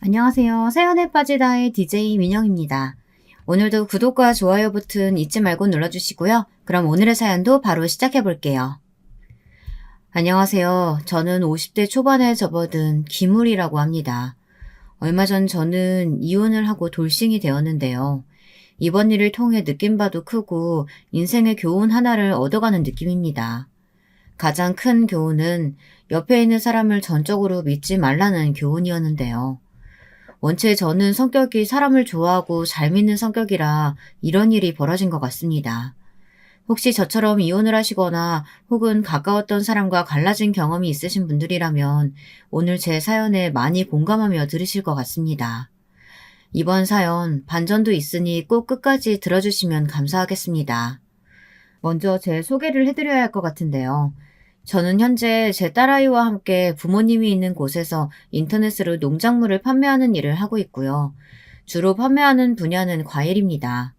안녕하세요. 사연에 빠지다의 DJ 민영입니다. 오늘도 구독과 좋아요 버튼 잊지 말고 눌러주시고요. 그럼 오늘의 사연도 바로 시작해 볼게요. 안녕하세요. 저는 50대 초반에 접어든 기물이라고 합니다. 얼마 전 저는 이혼을 하고 돌싱이 되었는데요. 이번 일을 통해 느낀 바도 크고 인생의 교훈 하나를 얻어가는 느낌입니다. 가장 큰 교훈은 옆에 있는 사람을 전적으로 믿지 말라는 교훈이었는데요. 원체 저는 성격이 사람을 좋아하고 잘 믿는 성격이라 이런 일이 벌어진 것 같습니다. 혹시 저처럼 이혼을 하시거나 혹은 가까웠던 사람과 갈라진 경험이 있으신 분들이라면 오늘 제 사연에 많이 공감하며 들으실 것 같습니다. 이번 사연 반전도 있으니 꼭 끝까지 들어주시면 감사하겠습니다. 먼저 제 소개를 해드려야 할 것 같은데요. 저는 현재 제 딸아이와 함께 부모님이 있는 곳에서 인터넷으로 농작물을 판매하는 일을 하고 있고요. 주로 판매하는 분야는 과일입니다.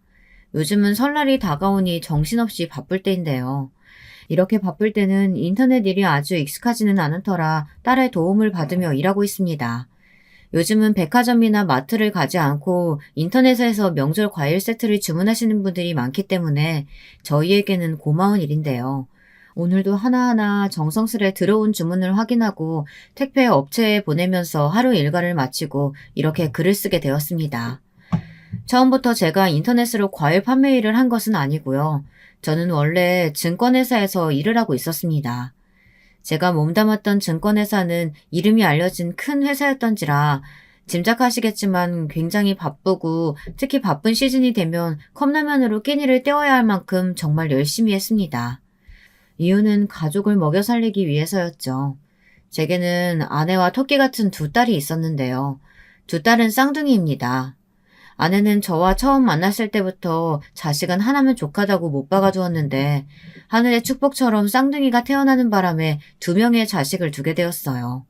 요즘은 설날이 다가오니 정신없이 바쁠 때인데요. 이렇게 바쁠 때는 인터넷 일이 아주 익숙하지는 않은 터라 딸의 도움을 받으며 일하고 있습니다. 요즘은 백화점이나 마트를 가지 않고 인터넷에서 명절 과일 세트를 주문하시는 분들이 많기 때문에 저희에게는 고마운 일인데요. 오늘도 하나하나 정성스레 들어온 주문을 확인하고 택배 업체에 보내면서 하루 일과를 마치고 이렇게 글을 쓰게 되었습니다. 처음부터 제가 인터넷으로 과일 판매 일을 한 것은 아니고요. 저는 원래 증권회사에서 일을 하고 있었습니다. 제가 몸담았던 증권회사는 이름이 알려진 큰 회사였던지라 짐작하시겠지만 굉장히 바쁘고 특히 바쁜 시즌이 되면 컵라면으로 끼니를 때워야 할 만큼 정말 열심히 했습니다. 이유는 가족을 먹여 살리기 위해서였죠. 제게는 아내와 토끼 같은 두 딸이 있었는데요. 두 딸은 쌍둥이입니다. 아내는 저와 처음 만났을 때부터 자식은 하나면 족하다고 못 박아주었는데 하늘의 축복처럼 쌍둥이가 태어나는 바람에 두 명의 자식을 두게 되었어요.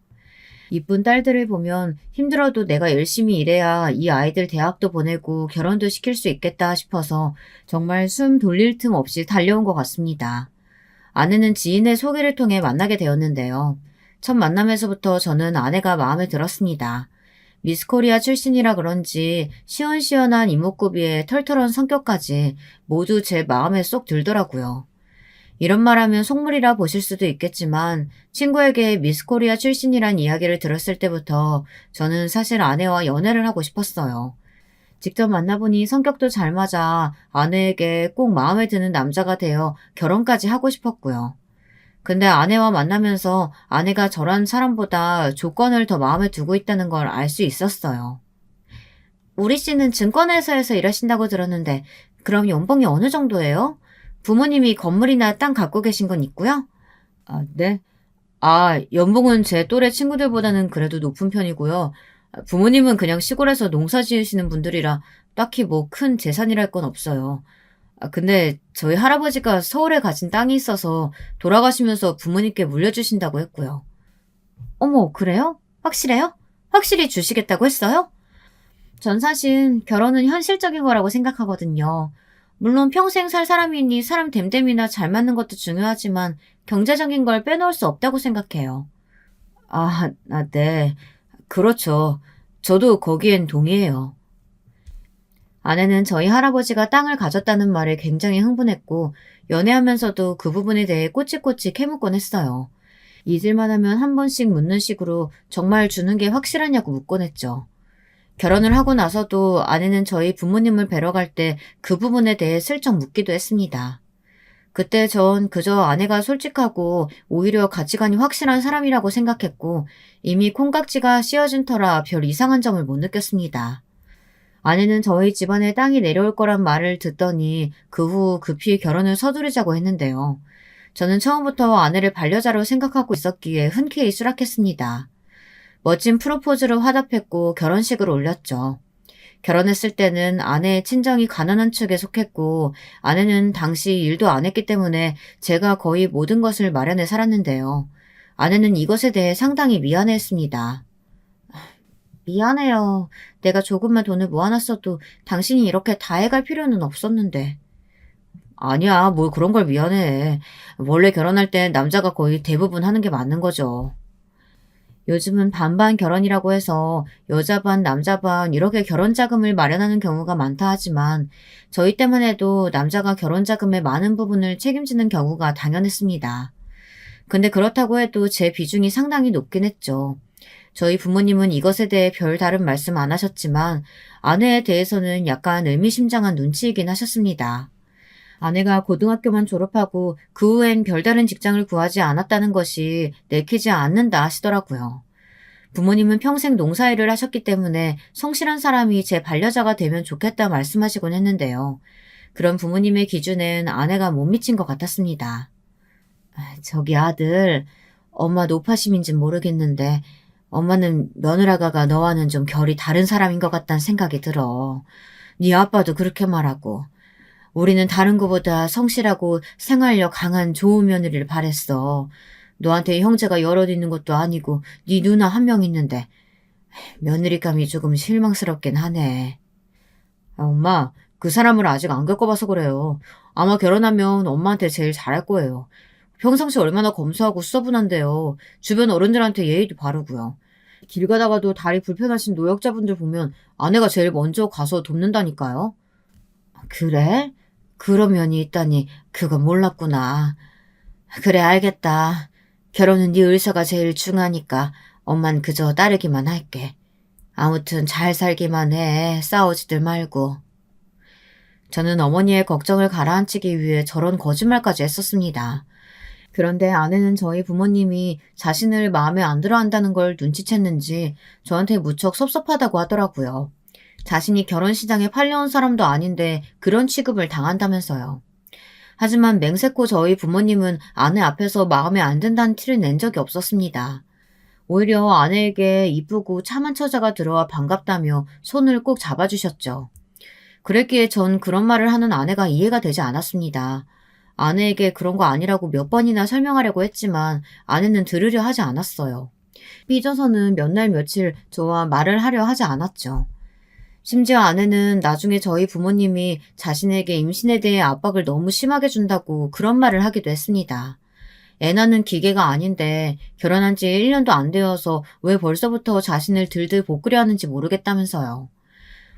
이쁜 딸들을 보면 힘들어도 내가 열심히 일해야 이 아이들 대학도 보내고 결혼도 시킬 수 있겠다 싶어서 정말 숨 돌릴 틈 없이 달려온 것 같습니다. 아내는 지인의 소개를 통해 만나게 되었는데요. 첫 만남에서부터 저는 아내가 마음에 들었습니다. 미스코리아 출신이라 그런지 시원시원한 이목구비에 털털한 성격까지 모두 제 마음에 쏙 들더라고요. 이런 말하면 속물이라 보실 수도 있겠지만 친구에게 미스코리아 출신이란 이야기를 들었을 때부터 저는 사실 아내와 연애를 하고 싶었어요. 직접 만나보니 성격도 잘 맞아 아내에게 꼭 마음에 드는 남자가 되어 결혼까지 하고 싶었고요. 근데 아내와 만나면서 아내가 저런 사람보다 조건을 더 마음에 두고 있다는 걸 알 수 있었어요. 우리 씨는 증권회사에서 일하신다고 들었는데 그럼 연봉이 어느 정도예요? 부모님이 건물이나 땅 갖고 계신 건 있고요? 아, 네. 연봉은 제 또래 친구들보다는 그래도 높은 편이고요. 부모님은 그냥 시골에서 농사 지으시는 분들이라 딱히 뭐 큰 재산이랄 건 없어요. 근데 저희 할아버지가 서울에 가진 땅이 있어서 돌아가시면서 부모님께 물려주신다고 했고요. 어머, 그래요? 확실해요? 확실히 주시겠다고 했어요? 전 사실 결혼은 현실적인 거라고 생각하거든요. 물론 평생 살 사람이니 사람 됨됨이나 잘 맞는 것도 중요하지만 경제적인 걸 빼놓을 수 없다고 생각해요. 네. 그렇죠. 저도 거기엔 동의해요. 아내는 저희 할아버지가 땅을 가졌다는 말에 굉장히 흥분했고 연애하면서도 그 부분에 대해 꼬치꼬치 캐묻곤 했어요. 잊을만 하면 한 번씩 묻는 식으로 정말 주는 게 확실하냐고 묻곤 했죠. 결혼을 하고 나서도 아내는 저희 부모님을 뵈러 갈 때 그 부분에 대해 슬쩍 묻기도 했습니다. 그때 전 그저 아내가 솔직하고 오히려 가치관이 확실한 사람이라고 생각했고 이미 콩깍지가 씌어진 터라 별 이상한 점을 못 느꼈습니다. 아내는 저희 집안에 땅이 내려올 거란 말을 듣더니 그 후 급히 결혼을 서두르자고 했는데요. 저는 처음부터 아내를 반려자로 생각하고 있었기에 흔쾌히 수락했습니다. 멋진 프로포즈로 화답했고 결혼식을 올렸죠. 결혼했을 때는 아내의 친정이 가난한 축에 속했고 아내는 당시 일도 안 했기 때문에 제가 거의 모든 것을 마련해 살았는데요. 아내는 이것에 대해 상당히 미안해했습니다. 미안해요. 내가 조금만 돈을 모아놨어도 당신이 이렇게 다 해갈 필요는 없었는데. 아니야, 뭘 그런 걸 미안해. 원래 결혼할 땐 남자가 거의 대부분 하는 게 맞는 거죠. 요즘은 반반 결혼이라고 해서 여자 반, 남자 반 이렇게 결혼 자금을 마련하는 경우가 많다 하지만 저희 때만 해도 남자가 결혼 자금의 많은 부분을 책임지는 경우가 당연했습니다. 근데 그렇다고 해도 제 비중이 상당히 높긴 했죠. 저희 부모님은 이것에 대해 별 다른 말씀 안 하셨지만 아내에 대해서는 약간 의미심장한 눈치이긴 하셨습니다. 아내가 고등학교만 졸업하고 그 후엔 별다른 직장을 구하지 않았다는 것이 내키지 않는다 하시더라고요. 부모님은 평생 농사일을 하셨기 때문에 성실한 사람이 제 반려자가 되면 좋겠다 말씀하시곤 했는데요. 그런 부모님의 기준엔 아내가 못 미친 것 같았습니다. 저기 아들, 엄마 노파심인진 모르겠는데 엄마는 며느라가가 너와는 좀 결이 다른 사람인 것 같다는 생각이 들어. 네 아빠도 그렇게 말하고. 우리는 다른 것보다 성실하고 생활력 강한 좋은 며느리를 바랬어. 너한테 형제가 여럿 있는 것도 아니고 네 누나 한 명 있는데 며느리감이 조금 실망스럽긴 하네. 엄마, 그 사람을 아직 안 겪어봐서 그래요. 아마 결혼하면 엄마한테 제일 잘할 거예요. 평상시 얼마나 검소하고 수더분한데요. 주변 어른들한테 예의도 바르고요. 길 가다가도 다리 불편하신 노약자분들 보면 아내가 제일 먼저 가서 돕는다니까요. 그래? 그런 면이 있다니 그건 몰랐구나. 그래 알겠다. 결혼은 네 의사가 제일 중하니까 엄만 그저 따르기만 할게. 아무튼 잘 살기만 해. 싸우지들 말고. 저는 어머니의 걱정을 가라앉히기 위해 저런 거짓말까지 했었습니다. 그런데 아내는 저희 부모님이 자신을 마음에 안 들어 한다는 걸 눈치챘는지 저한테 무척 섭섭하다고 하더라고요. 자신이 결혼시장에 팔려온 사람도 아닌데 그런 취급을 당한다면서요. 하지만 맹세코 저희 부모님은 아내 앞에서 마음에 안 든다는 티를 낸 적이 없었습니다. 오히려 아내에게 이쁘고 참한 처자가 들어와 반갑다며 손을 꼭 잡아주셨죠. 그랬기에 전 그런 말을 하는 아내가 이해가 되지 않았습니다. 아내에게 그런 거 아니라고 몇 번이나 설명하려고 했지만 아내는 들으려 하지 않았어요. 삐져서는 몇 날 며칠 저와 말을 하려 하지 않았죠. 심지어 아내는 나중에 저희 부모님이 자신에게 임신에 대해 압박을 너무 심하게 준다고 그런 말을 하기도 했습니다. 애 낳는 기계가 아닌데 결혼한 지 1년도 안 되어서 왜 벌써부터 자신을 들들 볶으려 하는지 모르겠다면서요.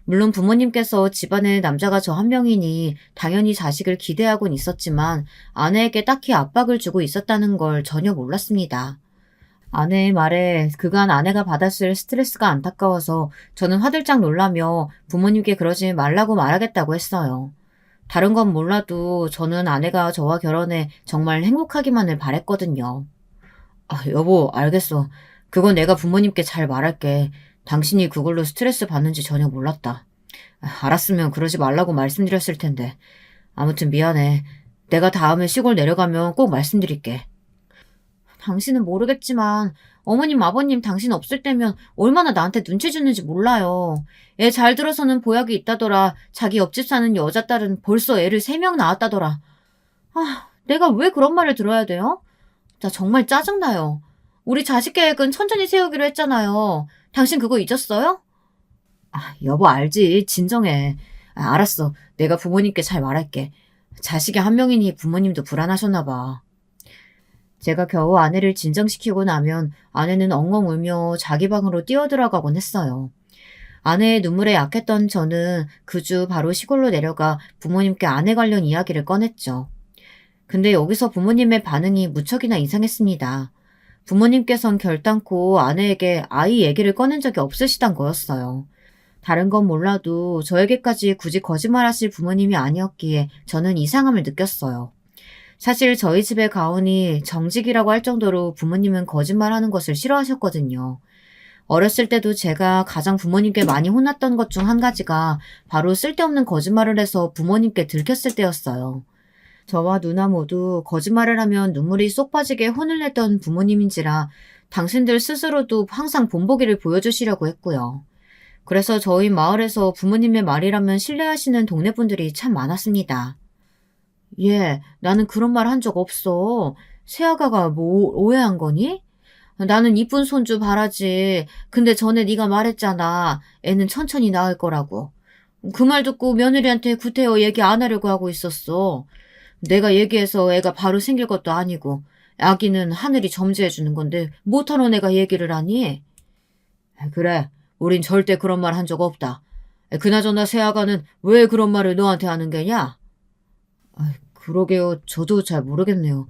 물론 부모님께서 집안에 남자가 저 한 명이니 당연히 자식을 기대하곤 있었지만 아내에게 딱히 압박을 주고 있었다는 걸 전혀 몰랐습니다. 아내의 말에 그간 아내가 받았을 스트레스가 안타까워서 저는 화들짝 놀라며 부모님께 그러지 말라고 말하겠다고 했어요. 다른 건 몰라도 저는 아내가 저와 결혼해 정말 행복하기만을 바랬거든요. 여보, 알겠어. 그건 내가 부모님께 잘 말할게. 당신이 그걸로 스트레스 받는지 전혀 몰랐다. 알았으면 그러지 말라고 말씀드렸을 텐데. 아무튼 미안해. 내가 다음에 시골 내려가면 꼭 말씀드릴게. 당신은 모르겠지만 어머님, 아버님 당신 없을 때면 얼마나 나한테 눈치 주는지 몰라요. 애 잘 들어서는 보약이 있다더라. 자기 옆집 사는 여자 딸은 벌써 애를 3명 낳았다더라. 내가 왜 그런 말을 들어야 돼요? 나 정말 짜증나요. 우리 자식 계획은 천천히 세우기로 했잖아요. 당신 그거 잊었어요? 여보 알지. 진정해. 알았어. 내가 부모님께 잘 말할게. 자식이 한 명이니 부모님도 불안하셨나 봐. 제가 겨우 아내를 진정시키고 나면 아내는 엉엉 울며 자기 방으로 뛰어들어가곤 했어요. 아내의 눈물에 약했던 저는 그 주 바로 시골로 내려가 부모님께 아내 관련 이야기를 꺼냈죠. 근데 여기서 부모님의 반응이 무척이나 이상했습니다. 부모님께선 결단코 아내에게 아이 얘기를 꺼낸 적이 없으시단 거였어요. 다른 건 몰라도 저에게까지 굳이 거짓말하실 부모님이 아니었기에 저는 이상함을 느꼈어요. 사실 저희 집의 가훈이 정직이라고 할 정도로 부모님은 거짓말하는 것을 싫어하셨거든요. 어렸을 때도 제가 가장 부모님께 많이 혼났던 것 중 한 가지가 바로 쓸데없는 거짓말을 해서 부모님께 들켰을 때였어요. 저와 누나 모두 거짓말을 하면 눈물이 쏙 빠지게 혼을 냈던 부모님인지라 당신들 스스로도 항상 본보기를 보여주시려고 했고요. 그래서 저희 마을에서 부모님의 말이라면 신뢰하시는 동네 분들이 참 많았습니다. 나는 그런 말 한 적 없어. 새아가가 뭐 오해한 거니? 나는 이쁜 손주 바라지. 근데 전에 네가 말했잖아. 애는 천천히 낳을 거라고. 그 말 듣고 며느리한테 구태여 얘기 안 하려고 하고 있었어. 내가 얘기해서 애가 바로 생길 것도 아니고 아기는 하늘이 점지해 주는 건데 못하는 애가 얘기를 하니? 그래, 우린 절대 그런 말 한 적 없다. 그나저나 새아가는 왜 그런 말을 너한테 하는 게냐? 그러게요. 저도 잘 모르겠네요.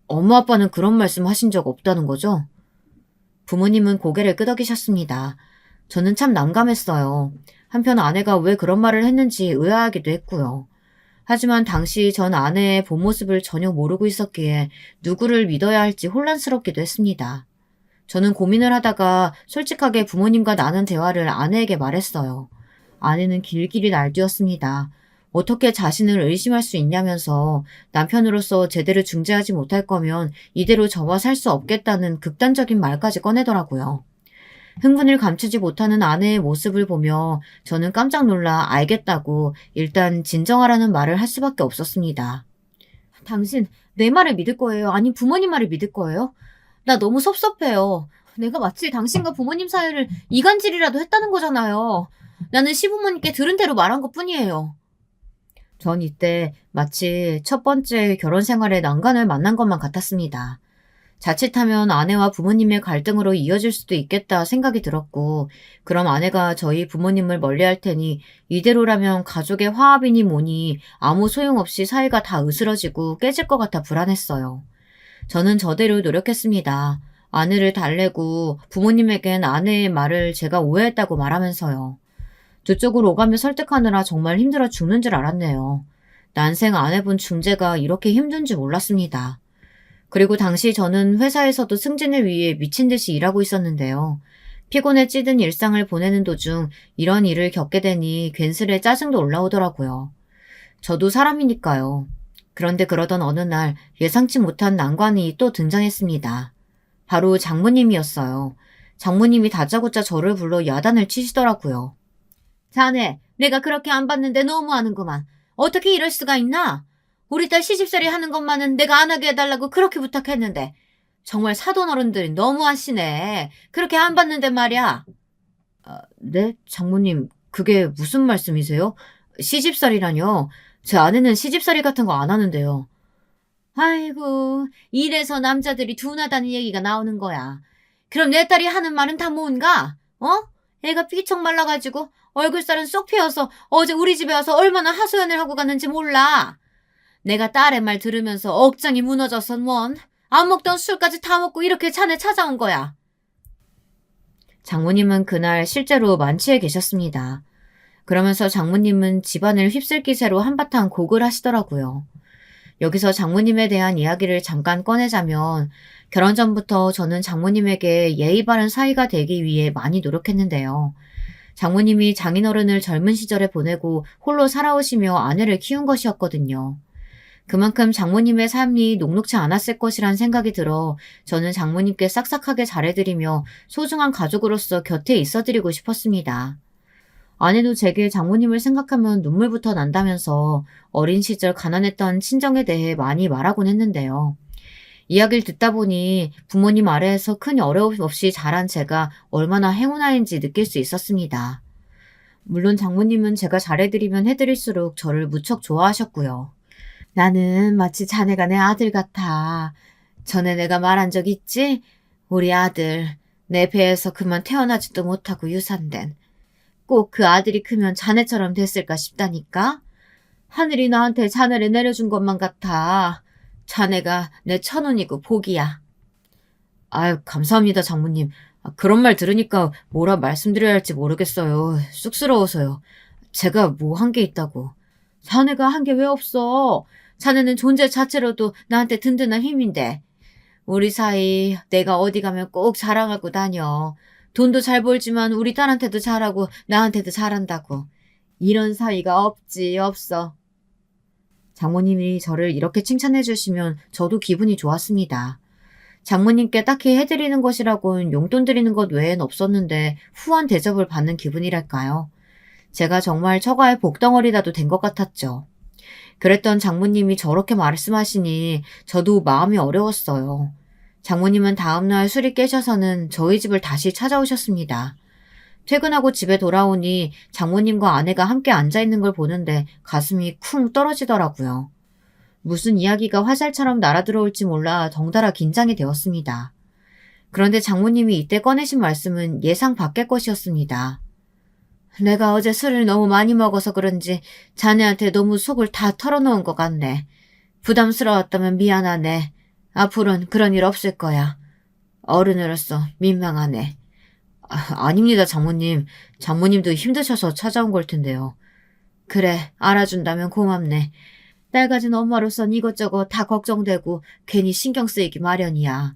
엄마 아빠는 그런 말씀 하신 적 없다는 거죠? 부모님은 고개를 끄덕이셨습니다. 저는 참 난감했어요. 한편 아내가 왜 그런 말을 했는지 의아하기도 했고요. 하지만 당시 전 아내의 본 모습을 전혀 모르고 있었기에 누구를 믿어야 할지 혼란스럽기도 했습니다. 저는 고민을 하다가 솔직하게 부모님과 나눈 대화를 아내에게 말했어요. 아내는 길길이 날뛰었습니다. 어떻게 자신을 의심할 수 있냐면서 남편으로서 제대로 중재하지 못할 거면 이대로 저와 살 수 없겠다는 극단적인 말까지 꺼내더라고요. 흥분을 감추지 못하는 아내의 모습을 보며 저는 깜짝 놀라 알겠다고 일단 진정하라는 말을 할 수밖에 없었습니다. 당신 내 말을 믿을 거예요? 아님 부모님 말을 믿을 거예요? 나 너무 섭섭해요. 내가 마치 당신과 부모님 사이를 이간질이라도 했다는 거잖아요. 나는 시부모님께 들은 대로 말한 것뿐이에요. 전 이때 마치 첫 번째 결혼 생활의 난관을 만난 것만 같았습니다. 자칫하면 아내와 부모님의 갈등으로 이어질 수도 있겠다 생각이 들었고, 그럼 아내가 저희 부모님을 멀리할 테니 이대로라면 가족의 화합이니 뭐니 아무 소용없이 사이가 다 으스러지고 깨질 것 같아 불안했어요. 저는 저대로 노력했습니다. 아내를 달래고 부모님에겐 아내의 말을 제가 오해했다고 말하면서요. 두 쪽을 오가며 설득하느라 정말 힘들어 죽는 줄 알았네요. 난생 안 해본 중재가 이렇게 힘든 줄 몰랐습니다. 그리고 당시 저는 회사에서도 승진을 위해 미친 듯이 일하고 있었는데요. 피곤에 찌든 일상을 보내는 도중 이런 일을 겪게 되니 괜스레 짜증도 올라오더라고요. 저도 사람이니까요. 그런데 그러던 어느 날 예상치 못한 난관이 또 등장했습니다. 바로 장모님이었어요. 장모님이 다짜고짜 저를 불러 야단을 치시더라고요. 자네, 내가 그렇게 안 봤는데 너무하는구만. 어떻게 이럴 수가 있나? 우리 딸 시집살이 하는 것만은 내가 안 하게 해달라고 그렇게 부탁했는데 정말 사돈 어른들이 너무하시네. 그렇게 안 봤는데 말이야. 네? 장모님, 그게 무슨 말씀이세요? 시집살이라뇨? 제 아내는 시집살이 같은 거 안 하는데요. 아이고, 이래서 남자들이 둔하다는 얘기가 나오는 거야. 그럼 내 딸이 하는 말은 다 뭔가? 어? 애가 삐쩍 말라가지고 얼굴살은 쏙 피어서 어제 우리 집에 와서 얼마나 하소연을 하고 갔는지 몰라. 내가 딸의 말 들으면서 억장이 무너져서 뭔 안 먹던 술까지 다 먹고 이렇게 자네 찾아온 거야. 장모님은 그날 실제로 만취해 계셨습니다. 그러면서 장모님은 집안을 휩쓸 기세로 한바탕 곡을 하시더라고요. 여기서 장모님에 대한 이야기를 잠깐 꺼내자면 결혼 전부터 저는 장모님에게 예의 바른 사이가 되기 위해 많이 노력했는데요. 장모님이 장인어른을 젊은 시절에 보내고 홀로 살아오시며 아내를 키운 것이었거든요. 그만큼 장모님의 삶이 녹록지 않았을 것이란 생각이 들어 저는 장모님께 싹싹하게 잘해드리며 소중한 가족으로서 곁에 있어드리고 싶었습니다. 아내도 제게 장모님을 생각하면 눈물부터 난다면서 어린 시절 가난했던 친정에 대해 많이 말하곤 했는데요. 이야기를 듣다 보니 부모님 아래에서 큰 어려움 없이 자란 제가 얼마나 행운아인지 느낄 수 있었습니다. 물론 장모님은 제가 잘해드리면 해드릴수록 저를 무척 좋아하셨고요. 나는 마치 자네가 내 아들 같아. 전에 내가 말한 적 있지? 우리 아들, 내 배에서 그만 태어나지도 못하고 유산된. 꼭 그 아들이 크면 자네처럼 됐을까 싶다니까? 하늘이 나한테 자네를 내려준 것만 같아. 자네가 내 천운이고 복이야. 아유, 감사합니다, 장모님. 그런 말 들으니까 뭐라 말씀드려야 할지 모르겠어요. 쑥스러워서요. 제가 뭐 한 게 있다고. 자네가 한 게 왜 없어? 자네는 존재 자체로도 나한테 든든한 힘인데. 우리 사이 내가 어디 가면 꼭 자랑하고 다녀. 돈도 잘 벌지만 우리 딸한테도 잘하고 나한테도 잘한다고. 이런 사이가 없지, 없어. 장모님이 저를 이렇게 칭찬해 주시면 저도 기분이 좋았습니다. 장모님께 딱히 해드리는 것이라곤 용돈 드리는 것 외엔 없었는데 후한 대접을 받는 기분이랄까요. 제가 정말 처가의 복덩어리라도 된 것 같았죠. 그랬던 장모님이 저렇게 말씀하시니 저도 마음이 어려웠어요. 장모님은 다음날 술이 깨셔서는 저희 집을 다시 찾아오셨습니다. 퇴근하고 집에 돌아오니 장모님과 아내가 함께 앉아있는 걸 보는데 가슴이 쿵 떨어지더라고요. 무슨 이야기가 화살처럼 날아들어올지 몰라 덩달아 긴장이 되었습니다. 그런데 장모님이 이때 꺼내신 말씀은 예상 밖의 것이었습니다. 내가 어제 술을 너무 많이 먹어서 그런지 자네한테 너무 속을 다 털어놓은 것 같네. 부담스러웠다면 미안하네. 앞으로는 그런 일 없을 거야. 어른으로서 민망하네. 아닙니다, 장모님. 장모님도 힘드셔서 찾아온 걸 텐데요. 그래, 알아준다면 고맙네. 딸 가진 엄마로선 이것저것 다 걱정되고 괜히 신경 쓰이기 마련이야.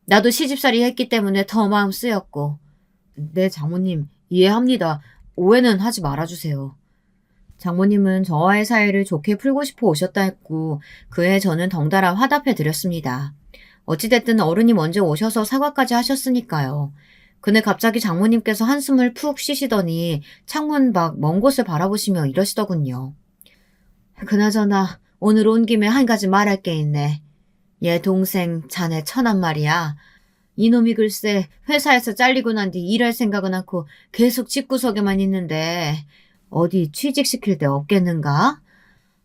나도 시집살이 했기 때문에 더 마음 쓰였고. 네, 장모님, 이해합니다. 오해는 하지 말아주세요. 장모님은 저와의 사이를 좋게 풀고 싶어 오셨다 했고 그해 저는 덩달아 화답해 드렸습니다. 어찌됐든 어른이 먼저 오셔서 사과까지 하셨으니까요. 그날 갑자기 장모님께서 한숨을 푹 쉬시더니 창문 밖 먼 곳을 바라보시며 이러시더군요. 그나저나 오늘 온 김에 한 가지 말할 게 있네. 얘 동생 자네 처남 말이야. 이놈이 글쎄 회사에서 잘리고 난 뒤 일할 생각은 않고 계속 집구석에만 있는데 어디 취직시킬 데 없겠는가?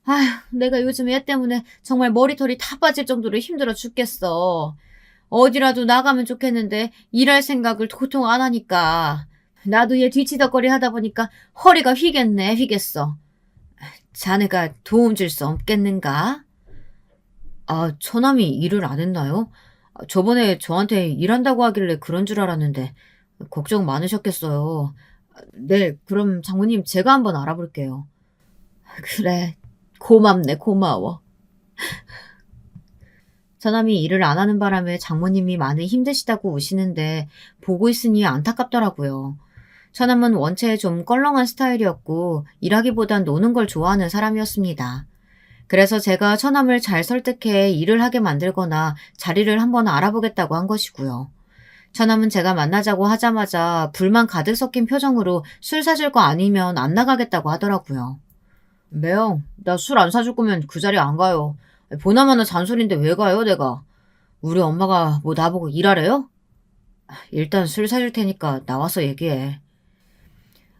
아휴, 내가 요즘 얘 때문에 정말 머리털이 다 빠질 정도로 힘들어 죽겠어. 어디라도 나가면 좋겠는데 일할 생각을 도통 안 하니까. 나도 얘 뒤치덕거리 하다 보니까 허리가 휘겠네, 휘겠어. 자네가 도움 줄 수 없겠는가? 아, 처남이 일을 안 했나요? 저번에 저한테 일한다고 하길래 그런 줄 알았는데 걱정 많으셨겠어요. 네, 그럼 장모님 제가 한번 알아볼게요. 그래, 고맙네, 고마워. 처남이 일을 안 하는 바람에 장모님이 많이 힘드시다고 우시는데 보고 있으니 안타깝더라고요. 처남은 원체 좀 껄렁한 스타일이었고 일하기보단 노는 걸 좋아하는 사람이었습니다. 그래서 제가 처남을 잘 설득해 일을 하게 만들거나 자리를 한번 알아보겠다고 한 것이고요. 처남은 제가 만나자고 하자마자 불만 가득 섞인 표정으로 술 사줄 거 아니면 안 나가겠다고 하더라고요. 매형, 나 술 안 사줄 거면 그 자리 안 가요. 보나마나 잔소리인데 왜 가요, 내가? 우리 엄마가 뭐 나보고 일하래요? 일단 술 사줄 테니까 나와서 얘기해.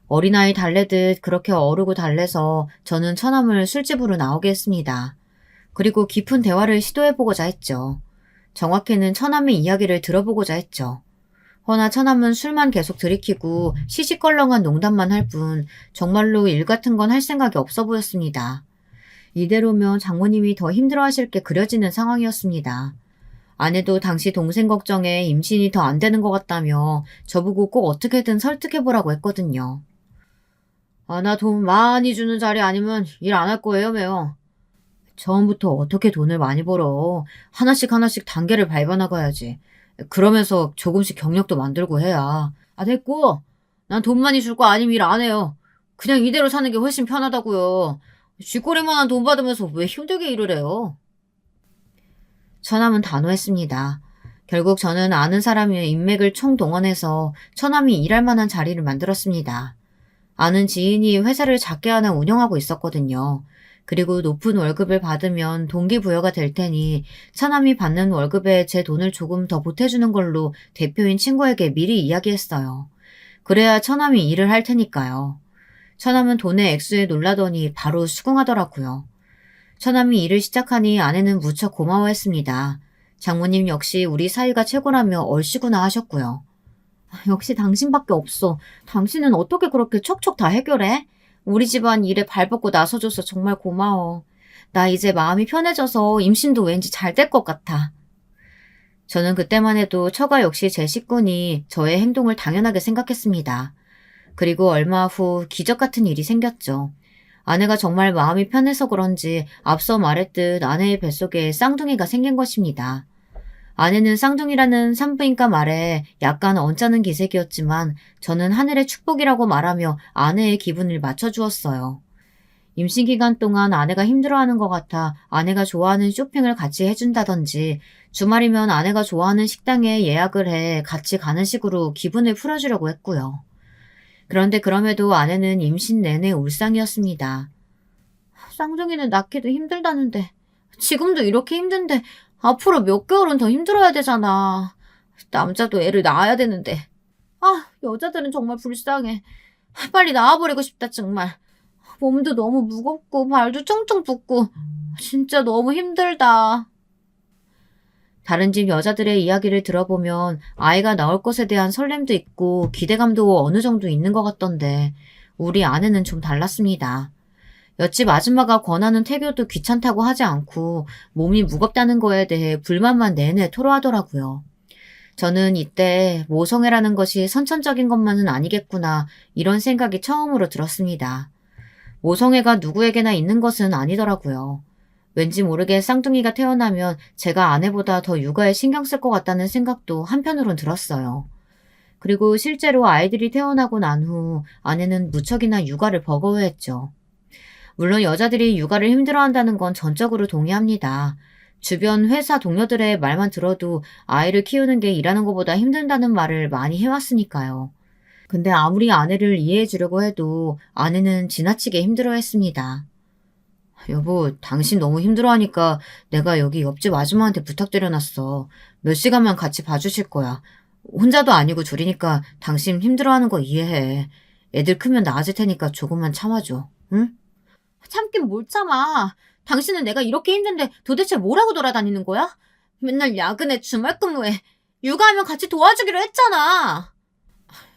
어린아이 달래듯 그렇게 어르고 달래서 저는 처남을 술집으로 나오게 했습니다. 그리고 깊은 대화를 시도해보고자 했죠. 정확히는 처남의 이야기를 들어보고자 했죠. 허나 처남은 술만 계속 들이키고 시시껄렁한 농담만 할 뿐 정말로 일 같은 건 할 생각이 없어 보였습니다. 이대로면 장모님이 더 힘들어하실 게 그려지는 상황이었습니다. 아내도 당시 동생 걱정에 임신이 더 안 되는 것 같다며 저보고 꼭 어떻게든 설득해보라고 했거든요. 아, 나 돈 많이 주는 자리 아니면 일 안 할 거예요, 매요. 처음부터 어떻게 돈을 많이 벌어. 하나씩 하나씩 단계를 밟아나가야지. 그러면서 조금씩 경력도 만들고 해야. 아, 됐고. 난 돈 많이 줄 거 아니면 일 안 해요. 그냥 이대로 사는 게 훨씬 편하다고요. 쥐꼬리만한 돈 받으면서 왜 힘들게 일을 해요? 처남은 단호했습니다. 결국 저는 아는 사람의 인맥을 총동원해서 처남이 일할 만한 자리를 만들었습니다. 아는 지인이 회사를 작게 하나 운영하고 있었거든요. 그리고 높은 월급을 받으면 동기부여가 될 테니 처남이 받는 월급에 제 돈을 조금 더 보태주는 걸로 대표인 친구에게 미리 이야기했어요. 그래야 처남이 일을 할 테니까요. 처남은 돈의 액수에 놀라더니 바로 수긍하더라고요. 처남이 일을 시작하니 아내는 무척 고마워했습니다. 장모님 역시 우리 사이가 최고라며 얼씨구나 하셨고요. 역시 당신밖에 없어. 당신은 어떻게 그렇게 척척 다 해결해? 우리 집안 일에 발벗고 나서줘서 정말 고마워. 나 이제 마음이 편해져서 임신도 왠지 잘 될 것 같아. 저는 그때만 해도 처가 역시 제 식구니 저의 행동을 당연하게 생각했습니다. 그리고 얼마 후 기적 같은 일이 생겼죠. 아내가 정말 마음이 편해서 그런지 앞서 말했듯 아내의 뱃속에 쌍둥이가 생긴 것입니다. 아내는 쌍둥이라는 산부인과 말에 약간 언짢은 기색이었지만 저는 하늘의 축복이라고 말하며 아내의 기분을 맞춰주었어요. 임신 기간 동안 아내가 힘들어하는 것 같아 아내가 좋아하는 쇼핑을 같이 해준다든지 주말이면 아내가 좋아하는 식당에 예약을 해 같이 가는 식으로 기분을 풀어주려고 했고요. 그런데 그럼에도 아내는 임신 내내 울상이었습니다. 쌍둥이는 낳기도 힘들다는데 지금도 이렇게 힘든데 앞으로 몇 개월은 더 힘들어야 되잖아. 남자도 애를 낳아야 되는데. 아, 여자들은 정말 불쌍해. 빨리 낳아버리고 싶다 정말. 몸도 너무 무겁고 발도 쫑쫑 붓고 진짜 너무 힘들다. 다른 집 여자들의 이야기를 들어보면 아이가 나올 것에 대한 설렘도 있고 기대감도 어느 정도 있는 것 같던데 우리 아내는 좀 달랐습니다. 옆집 아줌마가 권하는 태교도 귀찮다고 하지 않고 몸이 무겁다는 거에 대해 불만만 내내 토로하더라고요. 저는 이때 모성애라는 것이 선천적인 것만은 아니겠구나 이런 생각이 처음으로 들었습니다. 모성애가 누구에게나 있는 것은 아니더라고요. 왠지 모르게 쌍둥이가 태어나면 제가 아내보다 더 육아에 신경 쓸 것 같다는 생각도 한편으론 들었어요. 그리고 실제로 아이들이 태어나고 난 후 아내는 무척이나 육아를 버거워했죠. 물론 여자들이 육아를 힘들어한다는 건 전적으로 동의합니다. 주변 회사 동료들의 말만 들어도 아이를 키우는 게 일하는 것보다 힘든다는 말을 많이 해왔으니까요. 근데 아무리 아내를 이해해 주려고 해도 아내는 지나치게 힘들어했습니다. 여보, 당신 너무 힘들어하니까 내가 여기 옆집 아줌마한테 부탁드려놨어. 몇 시간만 같이 봐주실 거야. 혼자도 아니고 둘이니까 당신 힘들어하는 거 이해해. 애들 크면 나아질 테니까 조금만 참아줘. 응? 참긴 뭘 참아. 당신은 내가 이렇게 힘든데 도대체 뭐라고 돌아다니는 거야? 맨날 야근에 주말 근무에 육아하면 같이 도와주기로 했잖아.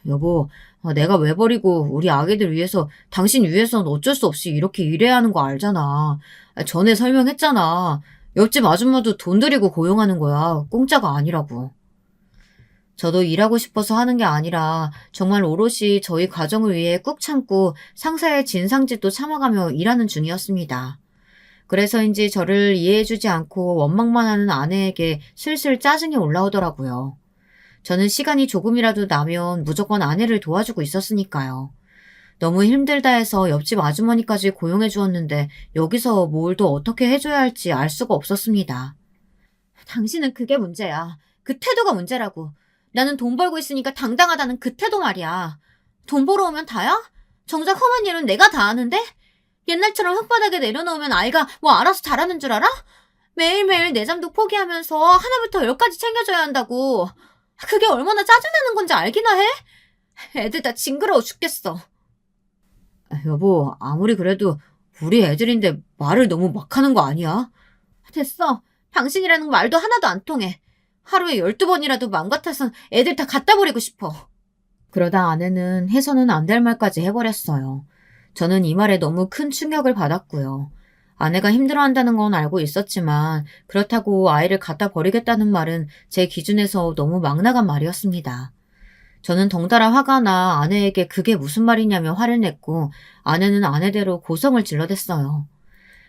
여보, 내가 왜 버리고 우리 아기들 위해서 당신 위해서는 어쩔 수 없이 이렇게 일해야 하는 거 알잖아. 전에 설명했잖아. 옆집 아줌마도 돈 들이고 고용하는 거야. 공짜가 아니라고. 저도 일하고 싶어서 하는 게 아니라 정말 오롯이 저희 가정을 위해 꾹 참고 상사의 진상짓도 참아가며 일하는 중이었습니다. 그래서인지 저를 이해해주지 않고 원망만 하는 아내에게 슬슬 짜증이 올라오더라고요. 저는 시간이 조금이라도 나면 무조건 아내를 도와주고 있었으니까요. 너무 힘들다 해서 옆집 아주머니까지 고용해 주었는데 여기서 뭘 더 어떻게 해줘야 할지 알 수가 없었습니다. 당신은 그게 문제야. 그 태도가 문제라고. 나는 돈 벌고 있으니까 당당하다는 그 태도 말이야. 돈 벌어오면 다야? 정작 험한 일은 내가 다 하는데? 옛날처럼 흙바닥에 내려놓으면 아이가 뭐 알아서 잘하는 줄 알아? 매일매일 내 잠도 포기하면서 하나부터 열까지 챙겨줘야 한다고. 그게 얼마나 짜증나는 건지 알기나 해? 애들 다 징그러워 죽겠어. 여보, 아무리 그래도 우리 애들인데 말을 너무 막 하는 거 아니야? 됐어. 당신이라는 말도 하나도 안 통해. 하루에 12번이라도 맘 같아선 애들 다 갖다 버리고 싶어. 그러다 아내는 해서는 안 될 말까지 해버렸어요. 저는 이 말에 너무 큰 충격을 받았고요. 아내가 힘들어한다는 건 알고 있었지만 그렇다고 아이를 갖다 버리겠다는 말은 제 기준에서 너무 막 나간 말이었습니다. 저는 덩달아 화가 나 아내에게 그게 무슨 말이냐며 화를 냈고 아내는 아내대로 고성을 질러댔어요.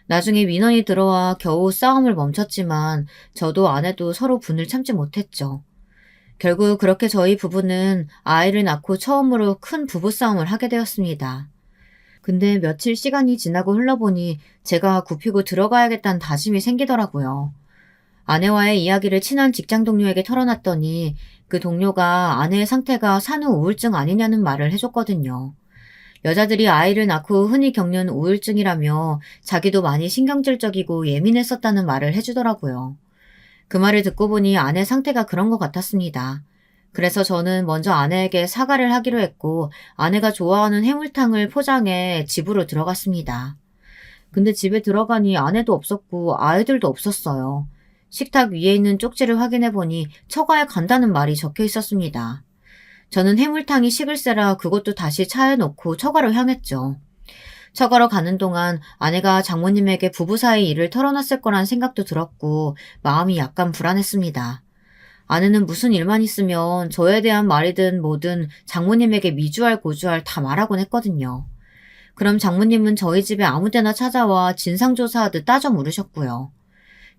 나중에 민원이 들어와 겨우 싸움을 멈췄지만 저도 아내도 서로 분을 참지 못했죠. 결국 그렇게 저희 부부는 아이를 낳고 처음으로 큰 부부싸움을 하게 되었습니다. 근데 며칠 시간이 지나고 흘러보니 제가 굽히고 들어가야겠다는 다짐이 생기더라고요. 아내와의 이야기를 친한 직장 동료에게 털어놨더니 그 동료가 아내의 상태가 산후 우울증 아니냐는 말을 해줬거든요. 여자들이 아이를 낳고 흔히 겪는 우울증이라며 자기도 많이 신경질적이고 예민했었다는 말을 해주더라고요. 그 말을 듣고 보니 아내 상태가 그런 것 같았습니다. 그래서 저는 먼저 아내에게 사과를 하기로 했고 아내가 좋아하는 해물탕을 포장해 집으로 들어갔습니다. 근데 집에 들어가니 아내도 없었고 아이들도 없었어요. 식탁 위에 있는 쪽지를 확인해 보니 처가에 간다는 말이 적혀 있었습니다. 저는 해물탕이 식을세라 그것도 다시 차에 넣고 처가로 향했죠. 처가로 가는 동안 아내가 장모님에게 부부 사이 일을 털어놨을 거란 생각도 들었고 마음이 약간 불안했습니다. 아내는 무슨 일만 있으면 저에 대한 말이든 뭐든 장모님에게 미주알 고주알 다 말하곤 했거든요. 그럼 장모님은 저희 집에 아무 때나 찾아와 진상조사하듯 따져 물으셨고요.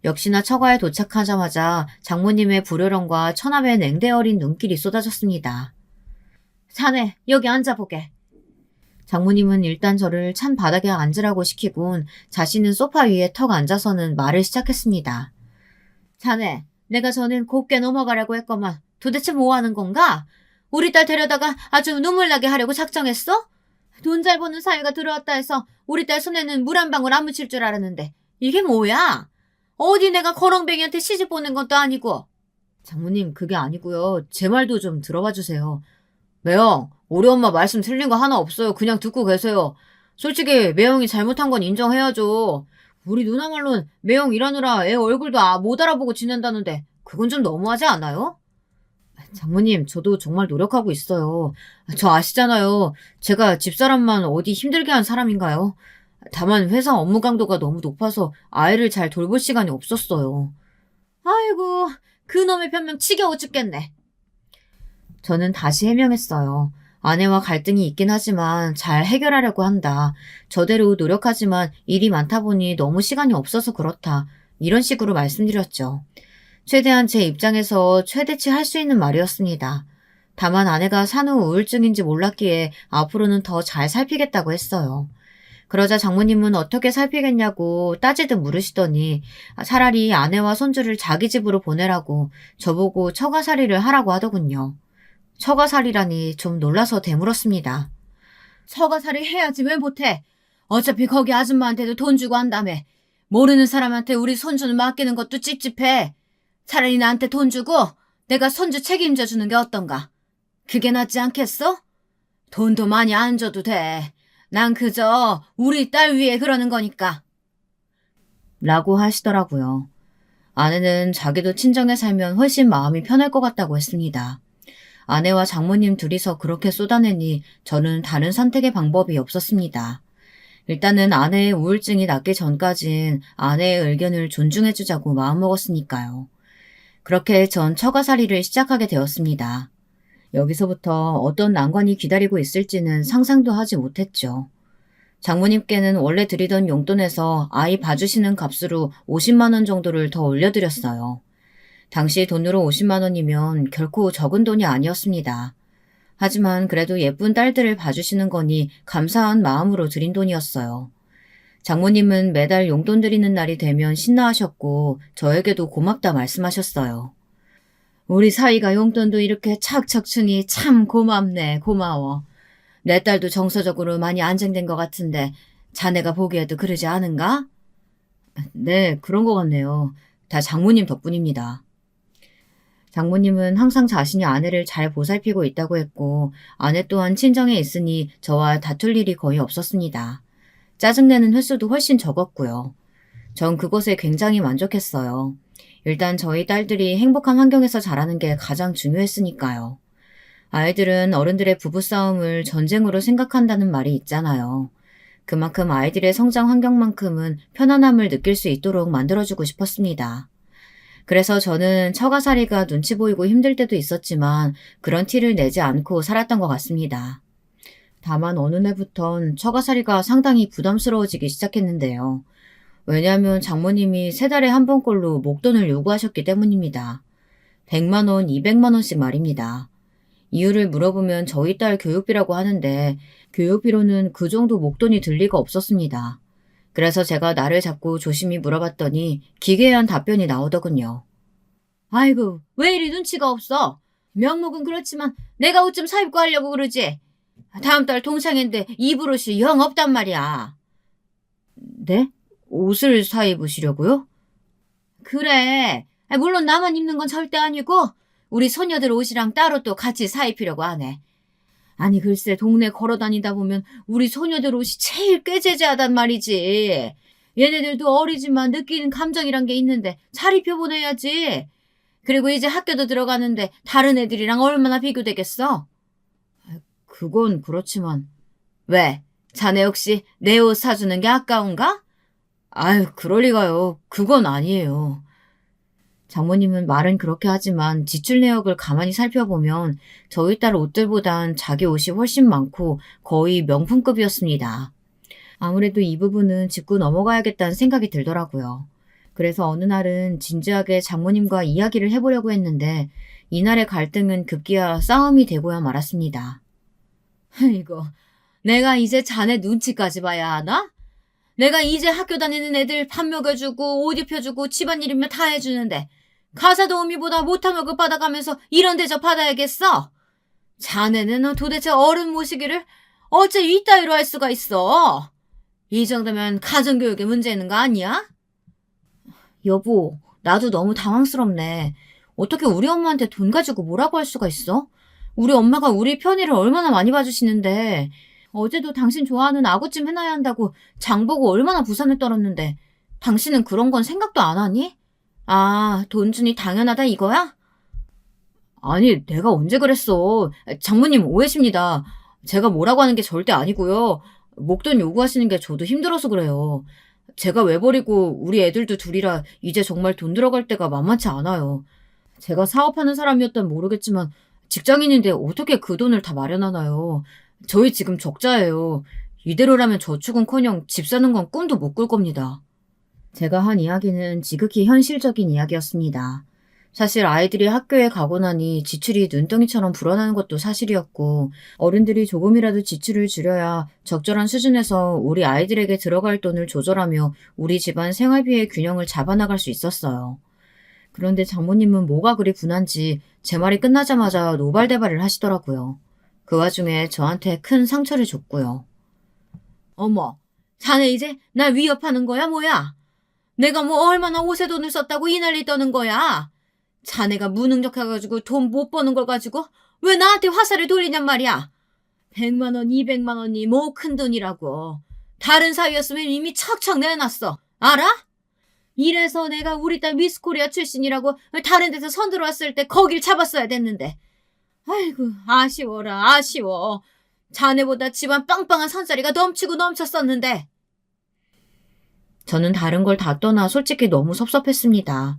역시나 처가에 도착하자마자 장모님의 불효령과 처남의 냉대 어린 눈길이 쏟아졌습니다. 자네, 여기 앉아보게. 장모님은 일단 저를 찬 바닥에 앉으라고 시키곤 자신은 소파 위에 턱 앉아서는 말을 시작했습니다. 자네, 내가 전엔 곱게 넘어가라고 했건만 도대체 뭐 하는 건가? 우리 딸 데려다가 아주 눈물 나게 하려고 작정했어? 돈 잘 버는 사위가 들어왔다 해서 우리 딸 손에는 물 한 방울 안 묻힐 줄 알았는데 이게 뭐야? 어디 내가 거렁뱅이한테 시집 보낸 것도 아니고. 장모님, 그게 아니고요. 제 말도 좀 들어봐 주세요. 매영, 우리 엄마 말씀 틀린 거 하나 없어요. 그냥 듣고 계세요. 솔직히 매영이 잘못한 건 인정해야죠. 우리 누나말론 매형 일하느라 애 얼굴도 못 알아보고 지낸다는데 그건 좀 너무하지 않아요? 장모님, 저도 정말 노력하고 있어요. 저 아시잖아요. 제가 집사람만 어디 힘들게 한 사람인가요? 다만 회사 업무 강도가 너무 높아서 아이를 잘 돌볼 시간이 없었어요. 아이고, 그놈의 변명 지겨워 죽겠네. 저는 다시 해명했어요. 아내와 갈등이 있긴 하지만 잘 해결하려고 한다. 저대로 노력하지만 일이 많다 보니 너무 시간이 없어서 그렇다. 이런 식으로 말씀드렸죠. 최대한 제 입장에서 최대치 할 수 있는 말이었습니다. 다만 아내가 산후 우울증인지 몰랐기에 앞으로는 더 잘 살피겠다고 했어요. 그러자 장모님은 어떻게 살피겠냐고 따지듯 물으시더니 차라리 아내와 손주를 자기 집으로 보내라고 저보고 처가살이를 하라고 하더군요. 처가살이라니 좀 놀라서 되물었습니다. 처가살이 해야지 왜 못해? 어차피 거기 아줌마한테도 돈 주고 한다며. 모르는 사람한테 우리 손주는 맡기는 것도 찝찝해. 차라리 나한테 돈 주고 내가 손주 책임져 주는 게 어떤가? 그게 낫지 않겠어? 돈도 많이 안 줘도 돼. 난 그저 우리 딸 위해 그러는 거니까. 라고 하시더라고요. 아내는 자기도 친정에 살면 훨씬 마음이 편할 것 같다고 했습니다. 아내와 장모님 둘이서 그렇게 쏟아내니 저는 다른 선택의 방법이 없었습니다. 일단은 아내의 우울증이 낫기 전까진 아내의 의견을 존중해주자고 마음먹었으니까요. 그렇게 전 처가살이를 시작하게 되었습니다. 여기서부터 어떤 난관이 기다리고 있을지는 상상도 하지 못했죠. 장모님께는 원래 드리던 용돈에서 아이 봐주시는 값으로 50만 원 정도를 더 올려드렸어요. 당시 돈으로 50만 원이면 결코 적은 돈이 아니었습니다. 하지만 그래도 예쁜 딸들을 봐주시는 거니 감사한 마음으로 드린 돈이었어요. 장모님은 매달 용돈 드리는 날이 되면 신나하셨고 저에게도 고맙다 말씀하셨어요. 우리 사위가 용돈도 이렇게 척척 주니 참 고맙네, 고마워. 내 딸도 정서적으로 많이 안정된 것 같은데 자네가 보기에도 그러지 않은가? 네, 그런 것 같네요. 다 장모님 덕분입니다. 장모님은 항상 자신이 아내를 잘 보살피고 있다고 했고 아내 또한 친정에 있으니 저와 다툴 일이 거의 없었습니다. 짜증내는 횟수도 훨씬 적었고요. 전 그것에 굉장히 만족했어요. 일단 저희 딸들이 행복한 환경에서 자라는 게 가장 중요했으니까요. 아이들은 어른들의 부부싸움을 전쟁으로 생각한다는 말이 있잖아요. 그만큼 아이들의 성장 환경만큼은 편안함을 느낄 수 있도록 만들어주고 싶었습니다. 그래서 저는 처가살이가 눈치 보이고 힘들 때도 있었지만 그런 티를 내지 않고 살았던 것 같습니다. 다만 어느 날부턴 처가살이가 상당히 부담스러워지기 시작했는데요. 왜냐하면 장모님이 3달에 한 번꼴로 목돈을 요구하셨기 때문입니다. 100만 원, 200만 원씩 말입니다. 이유를 물어보면 저희 딸 교육비라고 하는데 교육비로는 그 정도 목돈이 들 리가 없었습니다. 그래서 제가 나를 잡고 조심히 물어봤더니 기괴한 답변이 나오더군요. 아이고, 왜 이리 눈치가 없어? 명목은 그렇지만 내가 옷 좀 사입고 하려고 그러지. 다음 달 동창인데 입을 옷이 영 없단 말이야. 네? 옷을 사입으시려고요? 그래. 물론 나만 입는 건 절대 아니고 우리 소녀들 옷이랑 따로 또 같이 사입히려고 하네. 아니 글쎄 동네 걸어다니다 보면 우리 소녀들 옷이 제일 꾀재재하단 말이지. 얘네들도 어리지만 느끼는 감정이란 게 있는데 잘 입혀보내야지. 그리고 이제 학교도 들어가는데 다른 애들이랑 얼마나 비교되겠어? 그건 그렇지만. 왜? 자네 혹시 내 옷 사주는 게 아까운가? 아유, 그럴 리가요. 그건 아니에요. 장모님은 말은 그렇게 하지만 지출 내역을 가만히 살펴보면 저희 딸 옷들보단 자기 옷이 훨씬 많고 거의 명품급이었습니다. 아무래도 이 부분은 짚고 넘어가야겠다는 생각이 들더라고요. 그래서 어느 날은 진지하게 장모님과 이야기를 해보려고 했는데 이날의 갈등은 급기야 싸움이 되고야 말았습니다. 이거 내가 이제 자네 눈치까지 봐야 하나? 내가 이제 학교 다니는 애들 밥 먹여주고 옷 입혀주고 집안일이면 다 해주는데 가사 도우미보다 못한 월급 받아가면서 이런 대접 받아야겠어? 자네는 도대체 어른 모시기를 어째 이따위로 할 수가 있어? 이 정도면 가정교육에 문제 있는 거 아니야? 여보, 나도 너무 당황스럽네. 어떻게 우리 엄마한테 돈 가지고 뭐라고 할 수가 있어? 우리 엄마가 우리 편의를 얼마나 많이 봐주시는데 어제도 당신 좋아하는 아구찜 해놔야 한다고 장 보고 얼마나 부산을 떨었는데 당신은 그런 건 생각도 안 하니? 아, 돈 주니 당연하다 이거야? 아니, 내가 언제 그랬어. 장모님 오해십니다. 제가 뭐라고 하는 게 절대 아니고요. 목돈 요구하시는 게 저도 힘들어서 그래요. 제가 왜 버리고 우리 애들도 둘이라 이제 정말 돈 들어갈 때가 만만치 않아요. 제가 사업하는 사람이었다면 모르겠지만 직장인인데 어떻게 그 돈을 다 마련하나요? 저희 지금 적자예요. 이대로라면 저축은커녕 집 사는 건 꿈도 못 꿀 겁니다. 제가 한 이야기는 지극히 현실적인 이야기였습니다. 사실 아이들이 학교에 가고 나니 지출이 눈덩이처럼 불어나는 것도 사실이었고, 어른들이 조금이라도 지출을 줄여야 적절한 수준에서 우리 아이들에게 들어갈 돈을 조절하며 우리 집안 생활비의 균형을 잡아나갈 수 있었어요. 그런데 장모님은 뭐가 그리 분한지 제 말이 끝나자마자 노발대발을 하시더라고요. 그 와중에 저한테 큰 상처를 줬고요. 어머, 자네 이제 날 위협하는 거야 뭐야? 내가 뭐 얼마나 옷에 돈을 썼다고 이 난리 떠는 거야? 자네가 무능력해가지고 돈 못 버는 걸 가지고 왜 나한테 화살을 돌리냔 말이야. 100만 원, 200만 원이 뭐 큰 돈이라고. 다른 사위였으면 이미 척척 내놨어. 알아? 이래서 내가 우리 딸 미스코리아 출신이라고 다른 데서 선 들어왔을 때 거길 잡았어야 됐는데. 아이고, 아쉬워라, 아쉬워. 자네보다 집안 빵빵한 선자리가 넘치고 넘쳤었는데. 저는 다른 걸 다 떠나 솔직히 너무 섭섭했습니다.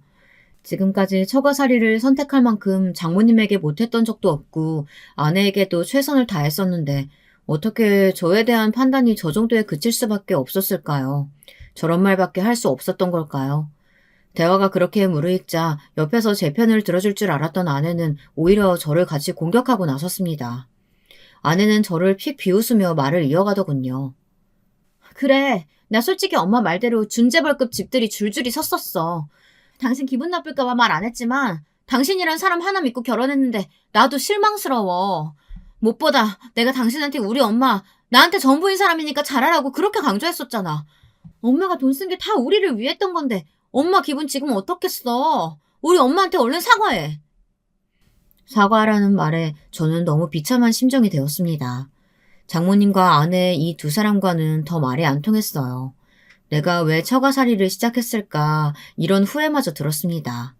지금까지 처가살이를 선택할 만큼 장모님에게 못했던 적도 없고 아내에게도 최선을 다했었는데 어떻게 저에 대한 판단이 저 정도에 그칠 수밖에 없었을까요? 저런 말밖에 할 수 없었던 걸까요? 대화가 그렇게 무르익자 옆에서 제 편을 들어줄 줄 알았던 아내는 오히려 저를 같이 공격하고 나섰습니다. 아내는 저를 픽 비웃으며 말을 이어가더군요. 그래, 나 솔직히 엄마 말대로 준재벌급 집들이 줄줄이 섰었어. 당신 기분 나쁠까봐 말 안 했지만 당신이란 사람 하나 믿고 결혼했는데 나도 실망스러워. 무엇보다 내가 당신한테 우리 엄마 나한테 전부인 사람이니까 잘하라고 그렇게 강조했었잖아. 엄마가 돈 쓴 게 다 우리를 위해 했던 건데 엄마 기분 지금 어떻겠어. 우리 엄마한테 얼른 사과해. 사과하라는 말에 저는 너무 비참한 심정이 되었습니다. 장모님과 아내 이 두 사람과는 더 말이 안 통했어요. 내가 왜 처가살이를 시작했을까 이런 후회마저 들었습니다.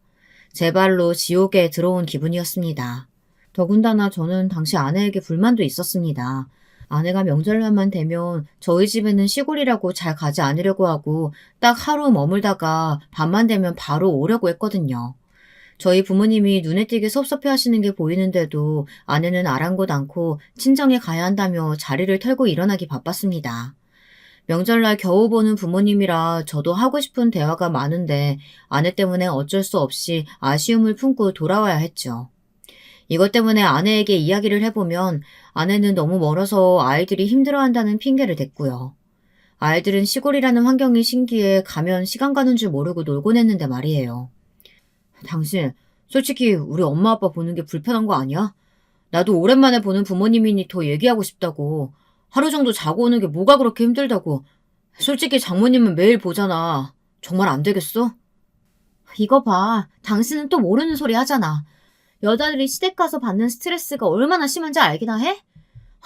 제 발로 지옥에 들어온 기분이었습니다. 더군다나 저는 당시 아내에게 불만도 있었습니다. 아내가 명절날만 되면 저희 집에는 시골이라고 잘 가지 않으려고 하고 딱 하루 머물다가 밤만 되면 바로 오려고 했거든요. 저희 부모님이 눈에 띄게 섭섭해 하시는 게 보이는데도 아내는 아랑곳 않고 친정에 가야 한다며 자리를 털고 일어나기 바빴습니다. 명절날 겨우 보는 부모님이라 저도 하고 싶은 대화가 많은데 아내 때문에 어쩔 수 없이 아쉬움을 품고 돌아와야 했죠. 이것 때문에 아내에게 이야기를 해보면 아내는 너무 멀어서 아이들이 힘들어한다는 핑계를 댔고요. 아이들은 시골이라는 환경이 신기해 가면 시간 가는 줄 모르고 놀곤 했는데 말이에요. 당신, 솔직히 우리 엄마 아빠 보는 게 불편한 거 아니야? 나도 오랜만에 보는 부모님이니 더 얘기하고 싶다고. 하루 정도 자고 오는 게 뭐가 그렇게 힘들다고. 솔직히 장모님은 매일 보잖아. 정말 안 되겠어? 이거 봐. 당신은 또 모르는 소리 하잖아. 여자들이 시댁 가서 받는 스트레스가 얼마나 심한지 알기나 해?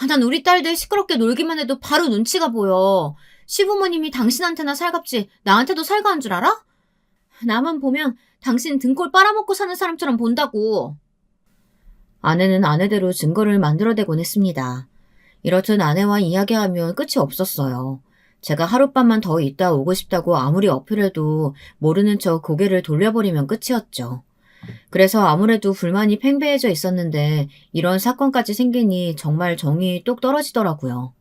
난 우리 딸들 시끄럽게 놀기만 해도 바로 눈치가 보여. 시부모님이 당신한테나 살갑지 나한테도 살가운 줄 알아? 나만 보면 당신 등골 빨아먹고 사는 사람처럼 본다고. 아내는 아내대로 증거를 만들어대곤 했습니다. 이렇듯 아내와 이야기하면 끝이 없었어요. 제가 하룻밤만 더 있다 오고 싶다고 아무리 어필해도 모르는 척 고개를 돌려버리면 끝이었죠. 그래서 아무래도 불만이 팽배해져 있었는데 이런 사건까지 생기니 정말 정이 똑 떨어지더라고요.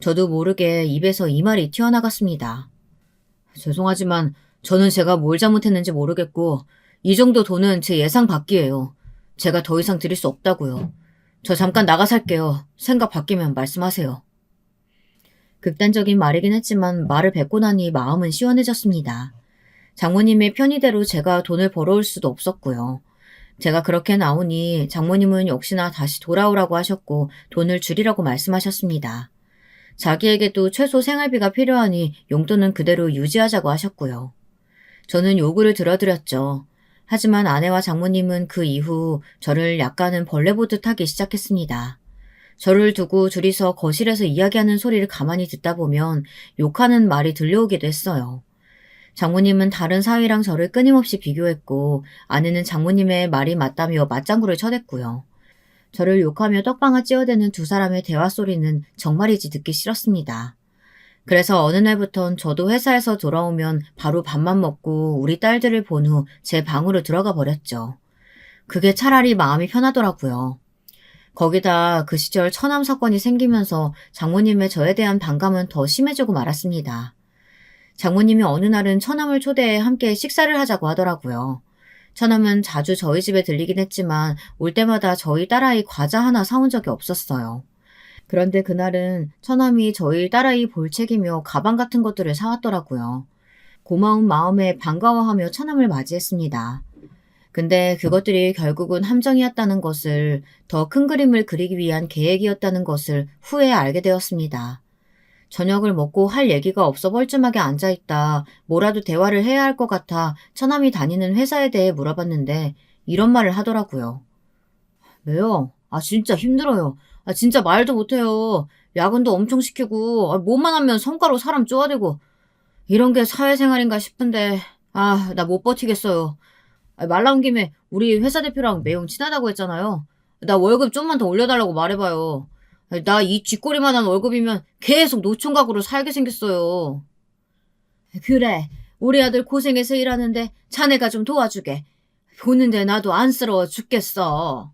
저도 모르게 입에서 이 말이 튀어나갔습니다. 죄송하지만 저는 제가 뭘 잘못했는지 모르겠고 이 정도 돈은 제 예상 밖이에요. 제가 더 이상 드릴 수 없다고요. 저 잠깐 나가 살게요. 생각 바뀌면 말씀하세요. 극단적인 말이긴 했지만 말을 뱉고 나니 마음은 시원해졌습니다. 장모님의 편의대로 제가 돈을 벌어올 수도 없었고요. 제가 그렇게 나오니 장모님은 역시나 다시 돌아오라고 하셨고 돈을 줄이라고 말씀하셨습니다. 자기에게도 최소 생활비가 필요하니 용돈은 그대로 유지하자고 하셨고요. 저는 요구를 들어드렸죠. 하지만 아내와 장모님은 그 이후 저를 약간은 벌레 보듯 하기 시작했습니다. 저를 두고 둘이서 거실에서 이야기하는 소리를 가만히 듣다 보면 욕하는 말이 들려오기도 했어요. 장모님은 다른 사위랑 저를 끊임없이 비교했고 아내는 장모님의 말이 맞다며 맞장구를 쳐댔고요. 저를 욕하며 떡방아 찌어대는 두 사람의 대화 소리는 정말이지 듣기 싫었습니다. 그래서 어느 날부턴 저도 회사에서 돌아오면 바로 밥만 먹고 우리 딸들을 본 후 제 방으로 들어가 버렸죠. 그게 차라리 마음이 편하더라고요. 거기다 그 시절 처남 사건이 생기면서 장모님의 저에 대한 반감은 더 심해지고 말았습니다. 장모님이 어느 날은 처남을 초대해 함께 식사를 하자고 하더라고요. 처남은 자주 저희 집에 들리긴 했지만 올 때마다 저희 딸아이 과자 하나 사온 적이 없었어요. 그런데 그날은 처남이 저희 딸아이 볼책이며 가방 같은 것들을 사왔더라고요. 고마운 마음에 반가워하며 처남을 맞이했습니다. 근데 그것들이 결국은 함정이었다는 것을, 더 큰 그림을 그리기 위한 계획이었다는 것을 후에 알게 되었습니다. 저녁을 먹고 할 얘기가 없어 뻘쭘하게 앉아있다 뭐라도 대화를 해야 할 것 같아 처남이 다니는 회사에 대해 물어봤는데 이런 말을 하더라고요. 왜요? 진짜 힘들어요. 진짜 말도 못해요. 야근도 엄청 시키고 뭐만 하면 성과로 사람 쪼아대고 이런 게 사회생활인가 싶은데 나 못 버티겠어요. 말 나온 김에 우리 회사 대표랑 매형 친하다고 했잖아요. 나 월급 좀만 더 올려달라고 말해봐요. 나 이 쥐꼬리만한 월급이면 계속 노총각으로 살게 생겼어요. 그래, 우리 아들 고생해서 일하는데 자네가 좀 도와주게. 보는데 나도 안쓰러워 죽겠어.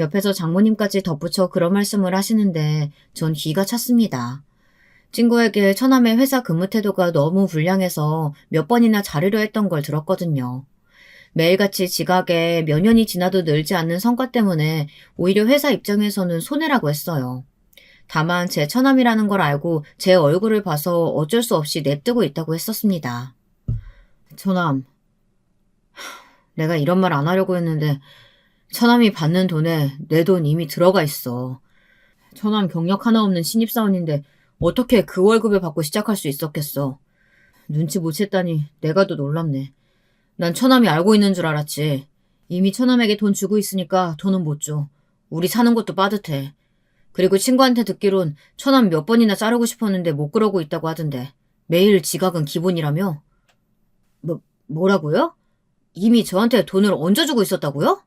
옆에서 장모님까지 덧붙여 그런 말씀을 하시는데 전 기가 찼습니다. 친구에게 처남의 회사 근무 태도가 너무 불량해서 몇 번이나 자르려 했던 걸 들었거든요. 매일같이 지각에 몇 년이 지나도 늘지 않는 성과 때문에 오히려 회사 입장에서는 손해라고 했어요. 다만 제 처남이라는 걸 알고 제 얼굴을 봐서 어쩔 수 없이 냅두고 있다고 했었습니다. 처남, 내가 이런 말 안 하려고 했는데 처남이 받는 돈에 내 돈 이미 들어가 있어. 처남 경력 하나 없는 신입사원인데 어떻게 그 월급을 받고 시작할 수 있었겠어. 눈치 못 챘다니 내가 더 놀랍네. 난 처남이 알고 있는 줄 알았지. 이미 처남에게 돈 주고 있으니까 돈은 못 줘. 우리 사는 것도 빠듯해. 그리고 친구한테 듣기론 처남 몇 번이나 자르고 싶었는데 못 그러고 있다고 하던데. 매일 지각은 기본이라며? 뭐라고요? 이미 저한테 돈을 얹어주고 있었다고요?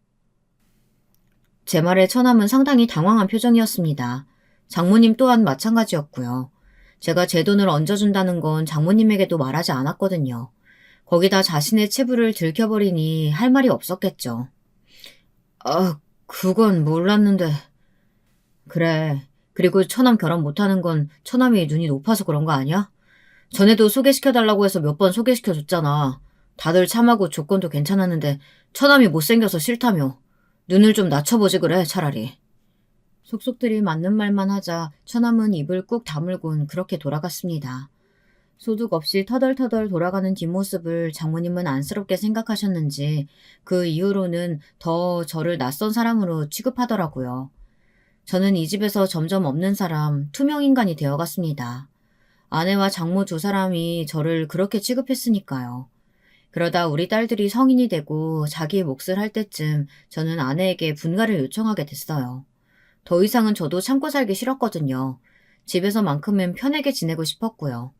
제 말에 처남은 상당히 당황한 표정이었습니다. 장모님 또한 마찬가지였고요. 제가 제 돈을 얹어준다는 건 장모님에게도 말하지 않았거든요. 거기다 자신의 체부를 들켜버리니 할 말이 없었겠죠. 그건 몰랐는데. 그래. 그리고 처남 결혼 못하는 건 처남이 눈이 높아서 그런 거 아니야? 전에도 소개시켜달라고 해서 몇 번 소개시켜줬잖아. 다들 참하고 조건도 괜찮았는데 처남이 못생겨서 싫다며. 눈을 좀 낮춰보지 그래 차라리. 속속들이 맞는 말만 하자 처남은 입을 꾹 다물곤 그렇게 돌아갔습니다. 소득 없이 터덜터덜 돌아가는 뒷모습을 장모님은 안쓰럽게 생각하셨는지 그 이후로는 더 저를 낯선 사람으로 취급하더라고요. 저는 이 집에서 점점 없는 사람, 투명인간이 되어갔습니다. 아내와 장모 두 사람이 저를 그렇게 취급했으니까요. 그러다 우리 딸들이 성인이 되고 자기 몫을 할 때쯤 저는 아내에게 분가를 요청하게 됐어요. 더 이상은 저도 참고 살기 싫었거든요. 집에서만큼은 편하게 지내고 싶었고요.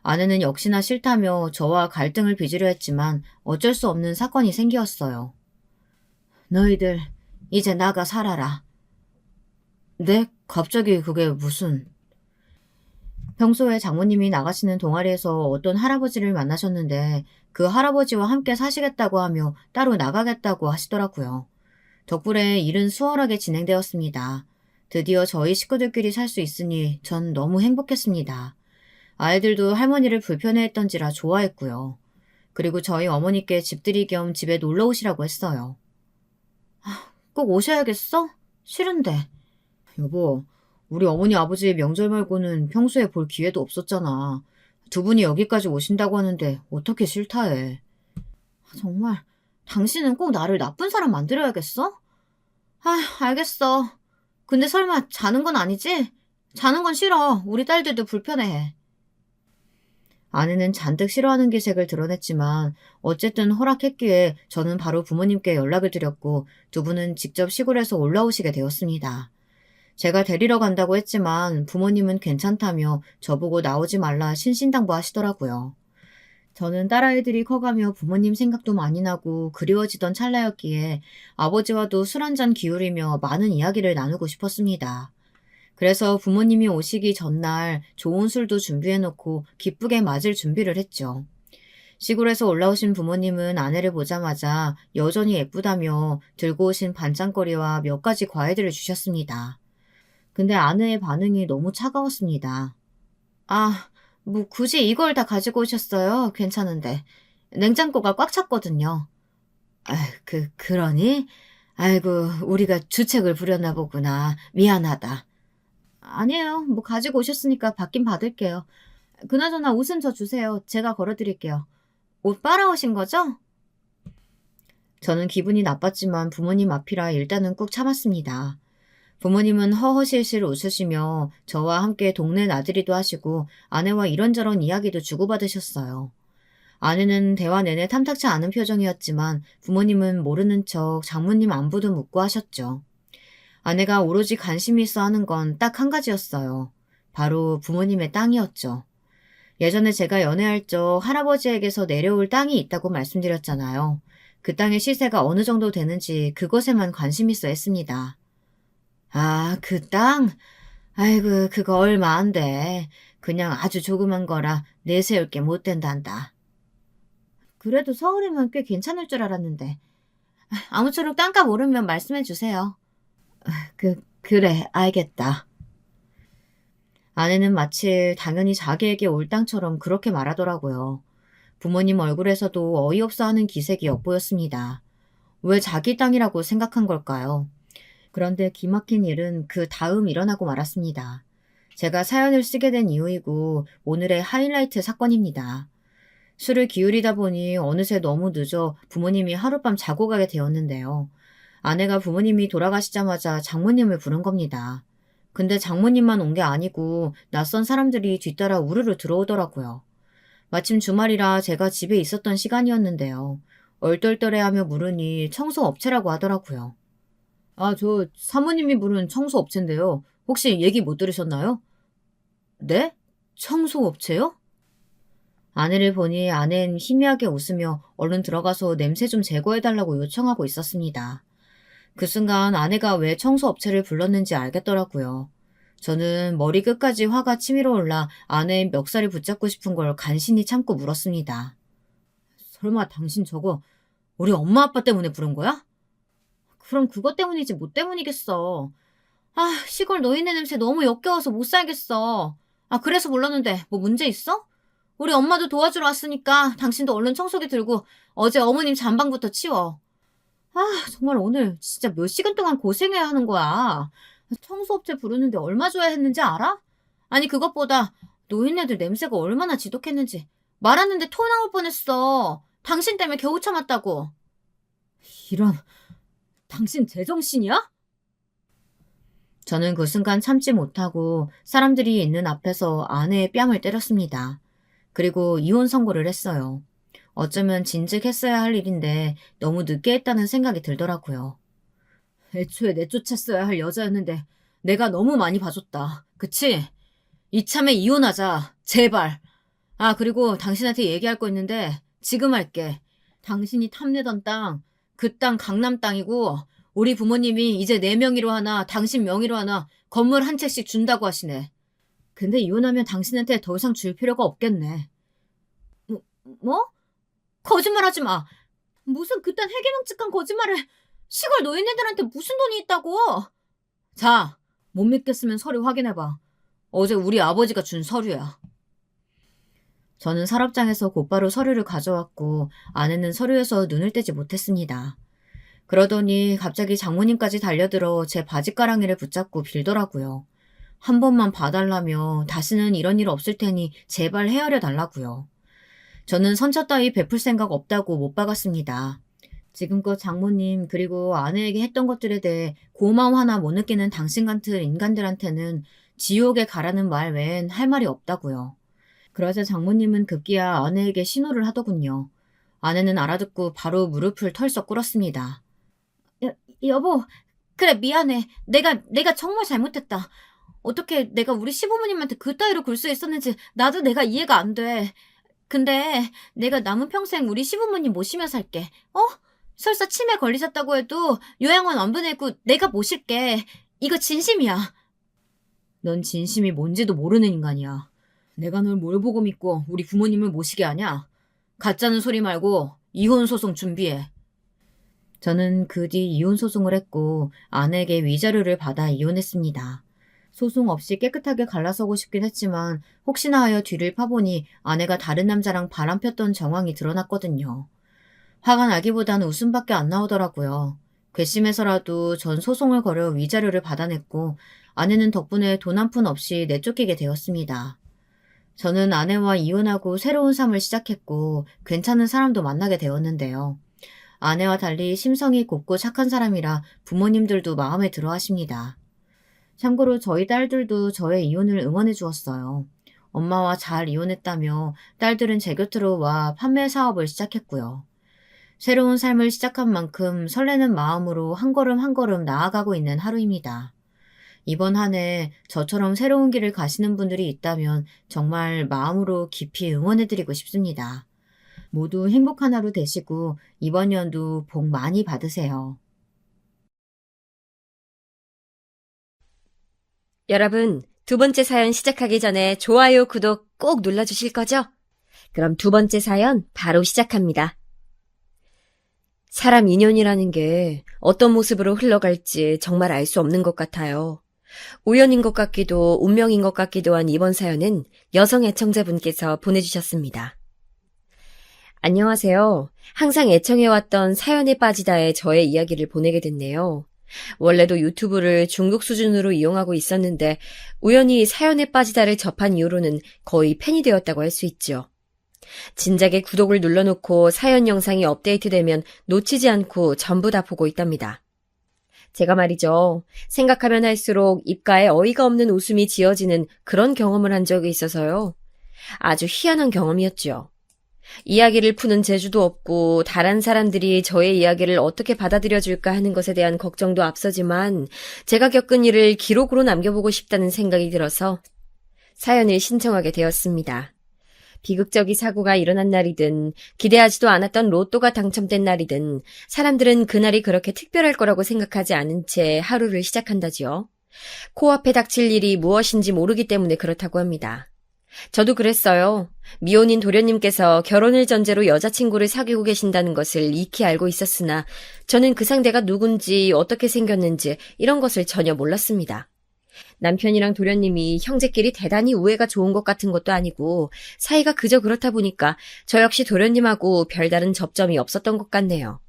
아내는 역시나 싫다며 저와 갈등을 빚으려 했지만 어쩔 수 없는 사건이 생겼어요. 너희들 이제 나가 살아라. 네? 갑자기 그게 무슨... 평소에 장모님이 나가시는 동아리에서 어떤 할아버지를 만나셨는데 그 할아버지와 함께 사시겠다고 하며 따로 나가겠다고 하시더라고요. 덕분에 일은 수월하게 진행되었습니다. 드디어 저희 식구들끼리 살 수 있으니 전 너무 행복했습니다. 아이들도 할머니를 불편해했던지라 좋아했고요. 그리고 저희 어머니께 집들이 겸 집에 놀러 오시라고 했어요. 꼭 오셔야겠어? 싫은데. 여보, 우리 어머니 아버지 명절 말고는 평소에 볼 기회도 없었잖아. 두 분이 여기까지 오신다고 하는데 어떻게 싫다 해. 정말 당신은 꼭 나를 나쁜 사람 만들어야겠어? 알겠어. 근데 설마 자는 건 아니지? 자는 건 싫어. 우리 딸들도 불편해해. 아내는 잔뜩 싫어하는 기색을 드러냈지만 어쨌든 허락했기에 저는 바로 부모님께 연락을 드렸고 두 분은 직접 시골에서 올라오시게 되었습니다. 제가 데리러 간다고 했지만 부모님은 괜찮다며 저보고 나오지 말라 신신당부하시더라고요. 저는 딸아이들이 커가며 부모님 생각도 많이 나고 그리워지던 찰나였기에 아버지와도 술 한잔 기울이며 많은 이야기를 나누고 싶었습니다. 그래서 부모님이 오시기 전날 좋은 술도 준비해놓고 기쁘게 맞을 준비를 했죠. 시골에서 올라오신 부모님은 아내를 보자마자 여전히 예쁘다며 들고 오신 반찬거리와 몇 가지 과일들을 주셨습니다. 근데 아내의 반응이 너무 차가웠습니다. 아, 뭐 굳이 이걸 다 가지고 오셨어요? 괜찮은데. 냉장고가 꽉 찼거든요. 아, 그러니? 아이고, 우리가 주책을 부렸나 보구나. 미안하다. 아니에요. 뭐 가지고 오셨으니까 받긴 받을게요. 그나저나 옷은 저 주세요. 제가 걸어드릴게요. 옷 빨아오신 거죠? 저는 기분이 나빴지만 부모님 앞이라 일단은 꾹 참았습니다. 부모님은 허허실실 웃으시며 저와 함께 동네 나들이도 하시고 아내와 이런저런 이야기도 주고받으셨어요. 아내는 대화 내내 탐탁치 않은 표정이었지만 부모님은 모르는 척 장모님 안부도 묻고 하셨죠. 아내가 오로지 관심이 있어 하는 건 딱 한 가지였어요. 바로 부모님의 땅이었죠. 예전에 제가 연애할 적 할아버지에게서 내려올 땅이 있다고 말씀드렸잖아요. 그 땅의 시세가 어느 정도 되는지 그것에만 관심 있어 했습니다. 아, 그 땅? 아이고, 그거 얼마 안 돼. 그냥 아주 조그만 거라 내세울 게 못 된단다. 그래도 서울이면 꽤 괜찮을 줄 알았는데. 아무쪼록 땅값 오르면 말씀해 주세요. 그래, 알겠다. 아내는 마치 당연히 자기에게 올 땅처럼 그렇게 말하더라고요. 부모님 얼굴에서도 어이없어 하는 기색이 엿보였습니다. 왜 자기 땅이라고 생각한 걸까요? 그런데 기막힌 일은 그 다음 일어나고 말았습니다. 제가 사연을 쓰게 된 이유이고 오늘의 하이라이트 사건입니다. 술을 기울이다 보니 어느새 너무 늦어 부모님이 하룻밤 자고 가게 되었는데요. 아내가 부모님이 돌아가시자마자 장모님을 부른 겁니다. 근데 장모님만 온 게 아니고 낯선 사람들이 뒤따라 우르르 들어오더라고요. 마침 주말이라 제가 집에 있었던 시간이었는데요. 얼떨떨해하며 물으니 청소업체라고 하더라고요. 아, 저 사모님이 부른 청소업체인데요. 혹시 얘기 못 들으셨나요? 네? 청소업체요? 아내를 보니 아내는 희미하게 웃으며 얼른 들어가서 냄새 좀 제거해달라고 요청하고 있었습니다. 그 순간 아내가 왜 청소업체를 불렀는지 알겠더라고요. 저는 머리 끝까지 화가 치밀어 올라 아내의 멱살을 붙잡고 싶은 걸 간신히 참고 물었습니다. 설마 당신 저거 우리 엄마 아빠 때문에 부른 거야? 그럼 그것 때문이지 뭐 때문이겠어. 아, 시골 노인네 냄새 너무 역겨워서 못 살겠어. 아, 그래서 불렀는데 뭐 문제 있어? 우리 엄마도 도와주러 왔으니까 당신도 얼른 청소기 들고 어제 어머님 잠방부터 치워. 아, 정말 오늘 진짜 몇 시간 동안 고생해야 하는 거야. 청소업체 부르는데 얼마 줘야 했는지 알아? 아니, 그것보다 노인네들 냄새가 얼마나 지독했는지 말하는데 토 나올 뻔했어. 당신 때문에 겨우 참았다고. 이런, 당신 제정신이야? 저는 그 순간 참지 못하고 사람들이 있는 앞에서 아내의 뺨을 때렸습니다. 그리고 이혼 선고를 했어요. 어쩌면 진즉 했어야 할 일인데 너무 늦게 했다는 생각이 들더라고요. 애초에 내쫓았어야 할 여자였는데 내가 너무 많이 봐줬다. 그치? 이참에 이혼하자. 제발. 아, 그리고 당신한테 얘기할 거 있는데 지금 할게. 당신이 탐내던 땅, 그 땅 강남 땅이고 우리 부모님이 이제 내 명의로 하나 당신 명의로 하나 건물 한 채씩 준다고 하시네. 근데 이혼하면 당신한테 더 이상 줄 필요가 없겠네. 뭐? 거짓말하지 마. 무슨 그딴 해괴망측한 거짓말을. 시골 노인네들한테 무슨 돈이 있다고. 자, 못 믿겠으면 서류 확인해봐. 어제 우리 아버지가 준 서류야. 저는 서랍장에서 곧바로 서류를 가져왔고 아내는 서류에서 눈을 떼지 못했습니다. 그러더니 갑자기 장모님까지 달려들어 제 바지가랑이를 붙잡고 빌더라고요. 한 번만 봐달라며 다시는 이런 일 없을 테니 제발 헤아려 달라고요. 저는 선처 따위 베풀 생각 없다고 못 박았습니다. 지금껏 장모님 그리고 아내에게 했던 것들에 대해 고마움 하나 못 느끼는 당신 같은 인간들한테는 지옥에 가라는 말 외엔 할 말이 없다고요. 그러자 장모님은 급기야 아내에게 신호를 하더군요. 아내는 알아듣고 바로 무릎을 털썩 꿇었습니다. 여보, 그래 미안해. 내가 정말 잘못했다. 어떻게 내가 우리 시부모님한테 그 따위로 굴 수 있었는지 나도 내가 이해가 안 돼. 근데 내가 남은 평생 우리 시부모님 모시며 살게. 설사 치매 걸리셨다고 해도 요양원 안 보내고 내가 모실게. 이거 진심이야. 넌 진심이 뭔지도 모르는 인간이야. 내가 널 뭘 보고 믿고 우리 부모님을 모시게 하냐? 가짜는 소리 말고 이혼 소송 준비해. 저는 그 뒤 이혼 소송을 했고 아내에게 위자료를 받아 이혼했습니다. 소송 없이 깨끗하게 갈라서고 싶긴 했지만 혹시나 하여 뒤를 파보니 아내가 다른 남자랑 바람 폈던 정황이 드러났거든요. 화가 나기보다는 웃음밖에 안 나오더라고요. 괘씸해서라도 전 소송을 걸어 위자료를 받아냈고 아내는 덕분에 돈 한 푼 없이 내쫓기게 되었습니다. 저는 아내와 이혼하고 새로운 삶을 시작했고 괜찮은 사람도 만나게 되었는데요. 아내와 달리 심성이 곱고 착한 사람이라 부모님들도 마음에 들어 하십니다. 참고로 저희 딸들도 저의 이혼을 응원해 주었어요. 엄마와 잘 이혼했다며 딸들은 제 곁으로 와 판매 사업을 시작했고요. 새로운 삶을 시작한 만큼 설레는 마음으로 한 걸음 한 걸음 나아가고 있는 하루입니다. 이번 한 해 저처럼 새로운 길을 가시는 분들이 있다면 정말 마음으로 깊이 응원해드리고 싶습니다. 모두 행복한 하루 되시고 이번 연도 복 많이 받으세요. 여러분, 두 번째 사연 시작하기 전에 좋아요, 구독 꼭 눌러주실 거죠? 그럼 두 번째 사연 바로 시작합니다. 사람 인연이라는 게 어떤 모습으로 흘러갈지 정말 알 수 없는 것 같아요. 우연인 것 같기도 운명인 것 같기도 한 이번 사연은 여성 애청자분께서 보내주셨습니다. 안녕하세요. 항상 애청해왔던 사연에 빠지다의 저의 이야기를 보내게 됐네요. 원래도 유튜브를 중독 수준으로 이용하고 있었는데 우연히 사연에 빠지다를 접한 이후로는 거의 팬이 되었다고 할 수 있죠. 진작에 구독을 눌러놓고 사연 영상이 업데이트되면 놓치지 않고 전부 다 보고 있답니다. 제가 말이죠. 생각하면 할수록 입가에 어이가 없는 웃음이 지어지는 그런 경험을 한 적이 있어서요. 아주 희한한 경험이었죠. 이야기를 푸는 재주도 없고 다른 사람들이 저의 이야기를 어떻게 받아들여줄까 하는 것에 대한 걱정도 앞서지만 제가 겪은 일을 기록으로 남겨보고 싶다는 생각이 들어서 사연을 신청하게 되었습니다. 비극적인 사고가 일어난 날이든 기대하지도 않았던 로또가 당첨된 날이든 사람들은 그날이 그렇게 특별할 거라고 생각하지 않은 채 하루를 시작한다지요. 코앞에 닥칠 일이 무엇인지 모르기 때문에 그렇다고 합니다. 저도 그랬어요. 미혼인 도련님께서 결혼을 전제로 여자친구를 사귀고 계신다는 것을 익히 알고 있었으나 저는 그 상대가 누군지 어떻게 생겼는지 이런 것을 전혀 몰랐습니다. 남편이랑 도련님이 형제끼리 대단히 우애가 좋은 것 같은 것도 아니고 사이가 그저 그렇다 보니까 저 역시 도련님하고 별다른 접점이 없었던 것 같네요.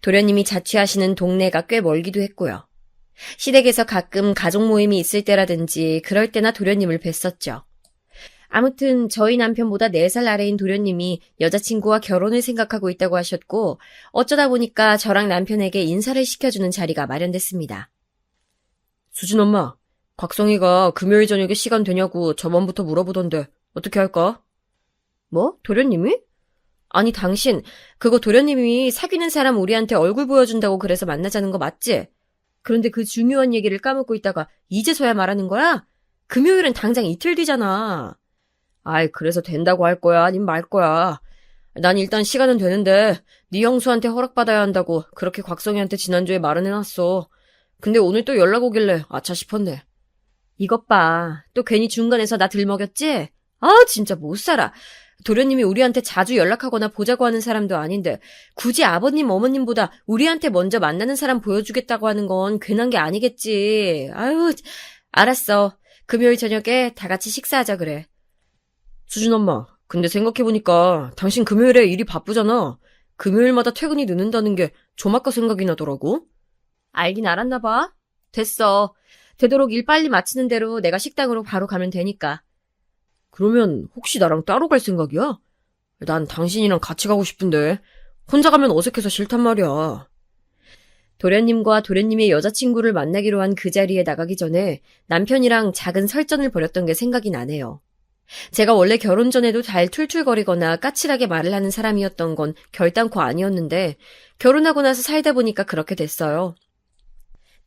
도련님이 자취하시는 동네가 꽤 멀기도 했고요. 시댁에서 가끔 가족 모임이 있을 때라든지 그럴 때나 도련님을 뵀었죠. 아무튼 저희 남편보다 4살 아래인 도련님이 여자친구와 결혼을 생각하고 있다고 하셨고 어쩌다 보니까 저랑 남편에게 인사를 시켜주는 자리가 마련됐습니다. 수진 엄마, 곽성이가 금요일 저녁에 시간 되냐고 저번부터 물어보던데 어떻게 할까? 뭐? 도련님이? 아니 당신 그거 도련님이 사귀는 사람 우리한테 얼굴 보여준다고 그래서 만나자는 거 맞지? 그런데 그 중요한 얘기를 까먹고 있다가 이제서야 말하는 거야? 금요일은 당장 이틀 뒤잖아. 아이 그래서 된다고 할 거야 아님 말 거야. 난 일단 시간은 되는데 네 형수한테 허락받아야 한다고 그렇게 곽성이한테 지난주에 말은 해놨어. 근데 오늘 또 연락 오길래 아차 싶었네. 이것 봐. 또 괜히 중간에서 나 들먹였지? 아 진짜 못 살아. 도련님이 우리한테 자주 연락하거나 보자고 하는 사람도 아닌데 굳이 아버님 어머님보다 우리한테 먼저 만나는 사람 보여주겠다고 하는 건 괜한 게 아니겠지. 아유 알았어. 금요일 저녁에 다 같이 식사하자 그래. 수진 엄마, 근데 생각해보니까 당신 금요일에 일이 바쁘잖아. 금요일마다 퇴근이 늦는다는 게 좀 아까 생각이 나더라고. 알긴 알았나 봐. 됐어. 되도록 일 빨리 마치는 대로 내가 식당으로 바로 가면 되니까. 그러면 혹시 나랑 따로 갈 생각이야? 난 당신이랑 같이 가고 싶은데 혼자 가면 어색해서 싫단 말이야. 도련님과 도련님의 여자친구를 만나기로 한 그 자리에 나가기 전에 남편이랑 작은 설전을 벌였던 게 생각이 나네요. 제가 원래 결혼 전에도 잘 툴툴거리거나 까칠하게 말을 하는 사람이었던 건 결단코 아니었는데 결혼하고 나서 살다 보니까 그렇게 됐어요.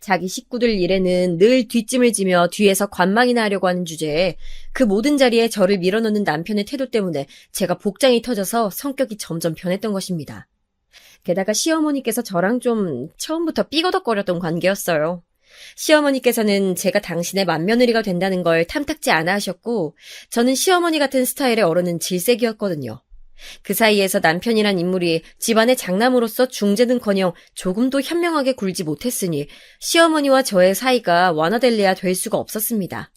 자기 식구들 일에는 늘 뒷짐을 지며 뒤에서 관망이나 하려고 하는 주제에 그 모든 자리에 저를 밀어넣는 남편의 태도 때문에 제가 복장이 터져서 성격이 점점 변했던 것입니다. 게다가 시어머니께서 저랑 좀 처음부터 삐거덕거렸던 관계였어요. 시어머니께서는 제가 당신의 맏며느리가 된다는 걸 탐탁지 않아 하셨고, 저는 시어머니 같은 스타일의 어른은 질색이었거든요. 그 사이에서 남편이란 인물이 집안의 장남으로서 중재는커녕 조금도 현명하게 굴지 못했으니 시어머니와 저의 사이가 완화될래야 될 수가 없었습니다.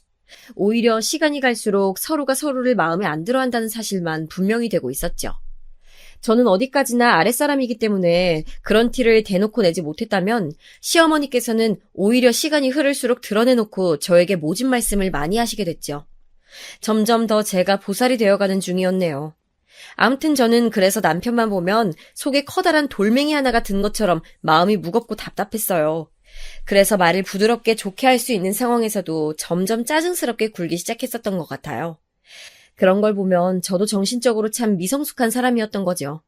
오히려 시간이 갈수록 서로가 서로를 마음에 안 들어한다는 사실만 분명히 되고 있었죠. 저는 어디까지나 아랫사람이기 때문에 그런 티를 대놓고 내지 못했다면 시어머니께서는 오히려 시간이 흐를수록 드러내놓고 저에게 모진 말씀을 많이 하시게 됐죠. 점점 더 제가 보살이 되어가는 중이었네요. 아무튼 저는 그래서 남편만 보면 속에 커다란 돌멩이 하나가 든 것처럼 마음이 무겁고 답답했어요. 그래서 말을 부드럽게 좋게 할 수 있는 상황에서도 점점 짜증스럽게 굴기 시작했었던 것 같아요. 그런 걸 보면 저도 정신적으로 참 미성숙한 사람이었던 거죠.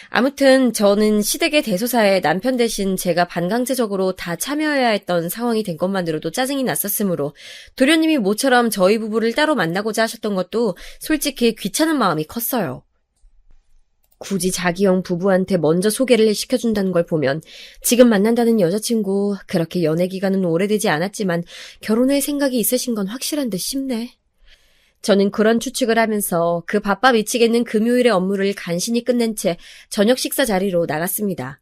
아무튼 저는 시댁의 대소사에 남편 대신 제가 반강제적으로 다 참여해야 했던 상황이 된 것만으로도 짜증이 났었으므로 도련님이 모처럼 저희 부부를 따로 만나고자 하셨던 것도 솔직히 귀찮은 마음이 컸어요. 굳이 자기형 부부한테 먼저 소개를 시켜준다는 걸 보면 지금 만난다는 여자친구 그렇게 연애 기간은 오래되지 않았지만 결혼할 생각이 있으신 건 확실한 듯 싶네. 저는 그런 추측을 하면서 그 바빠 미치겠는 금요일의 업무를 간신히 끝낸 채 저녁 식사 자리로 나갔습니다.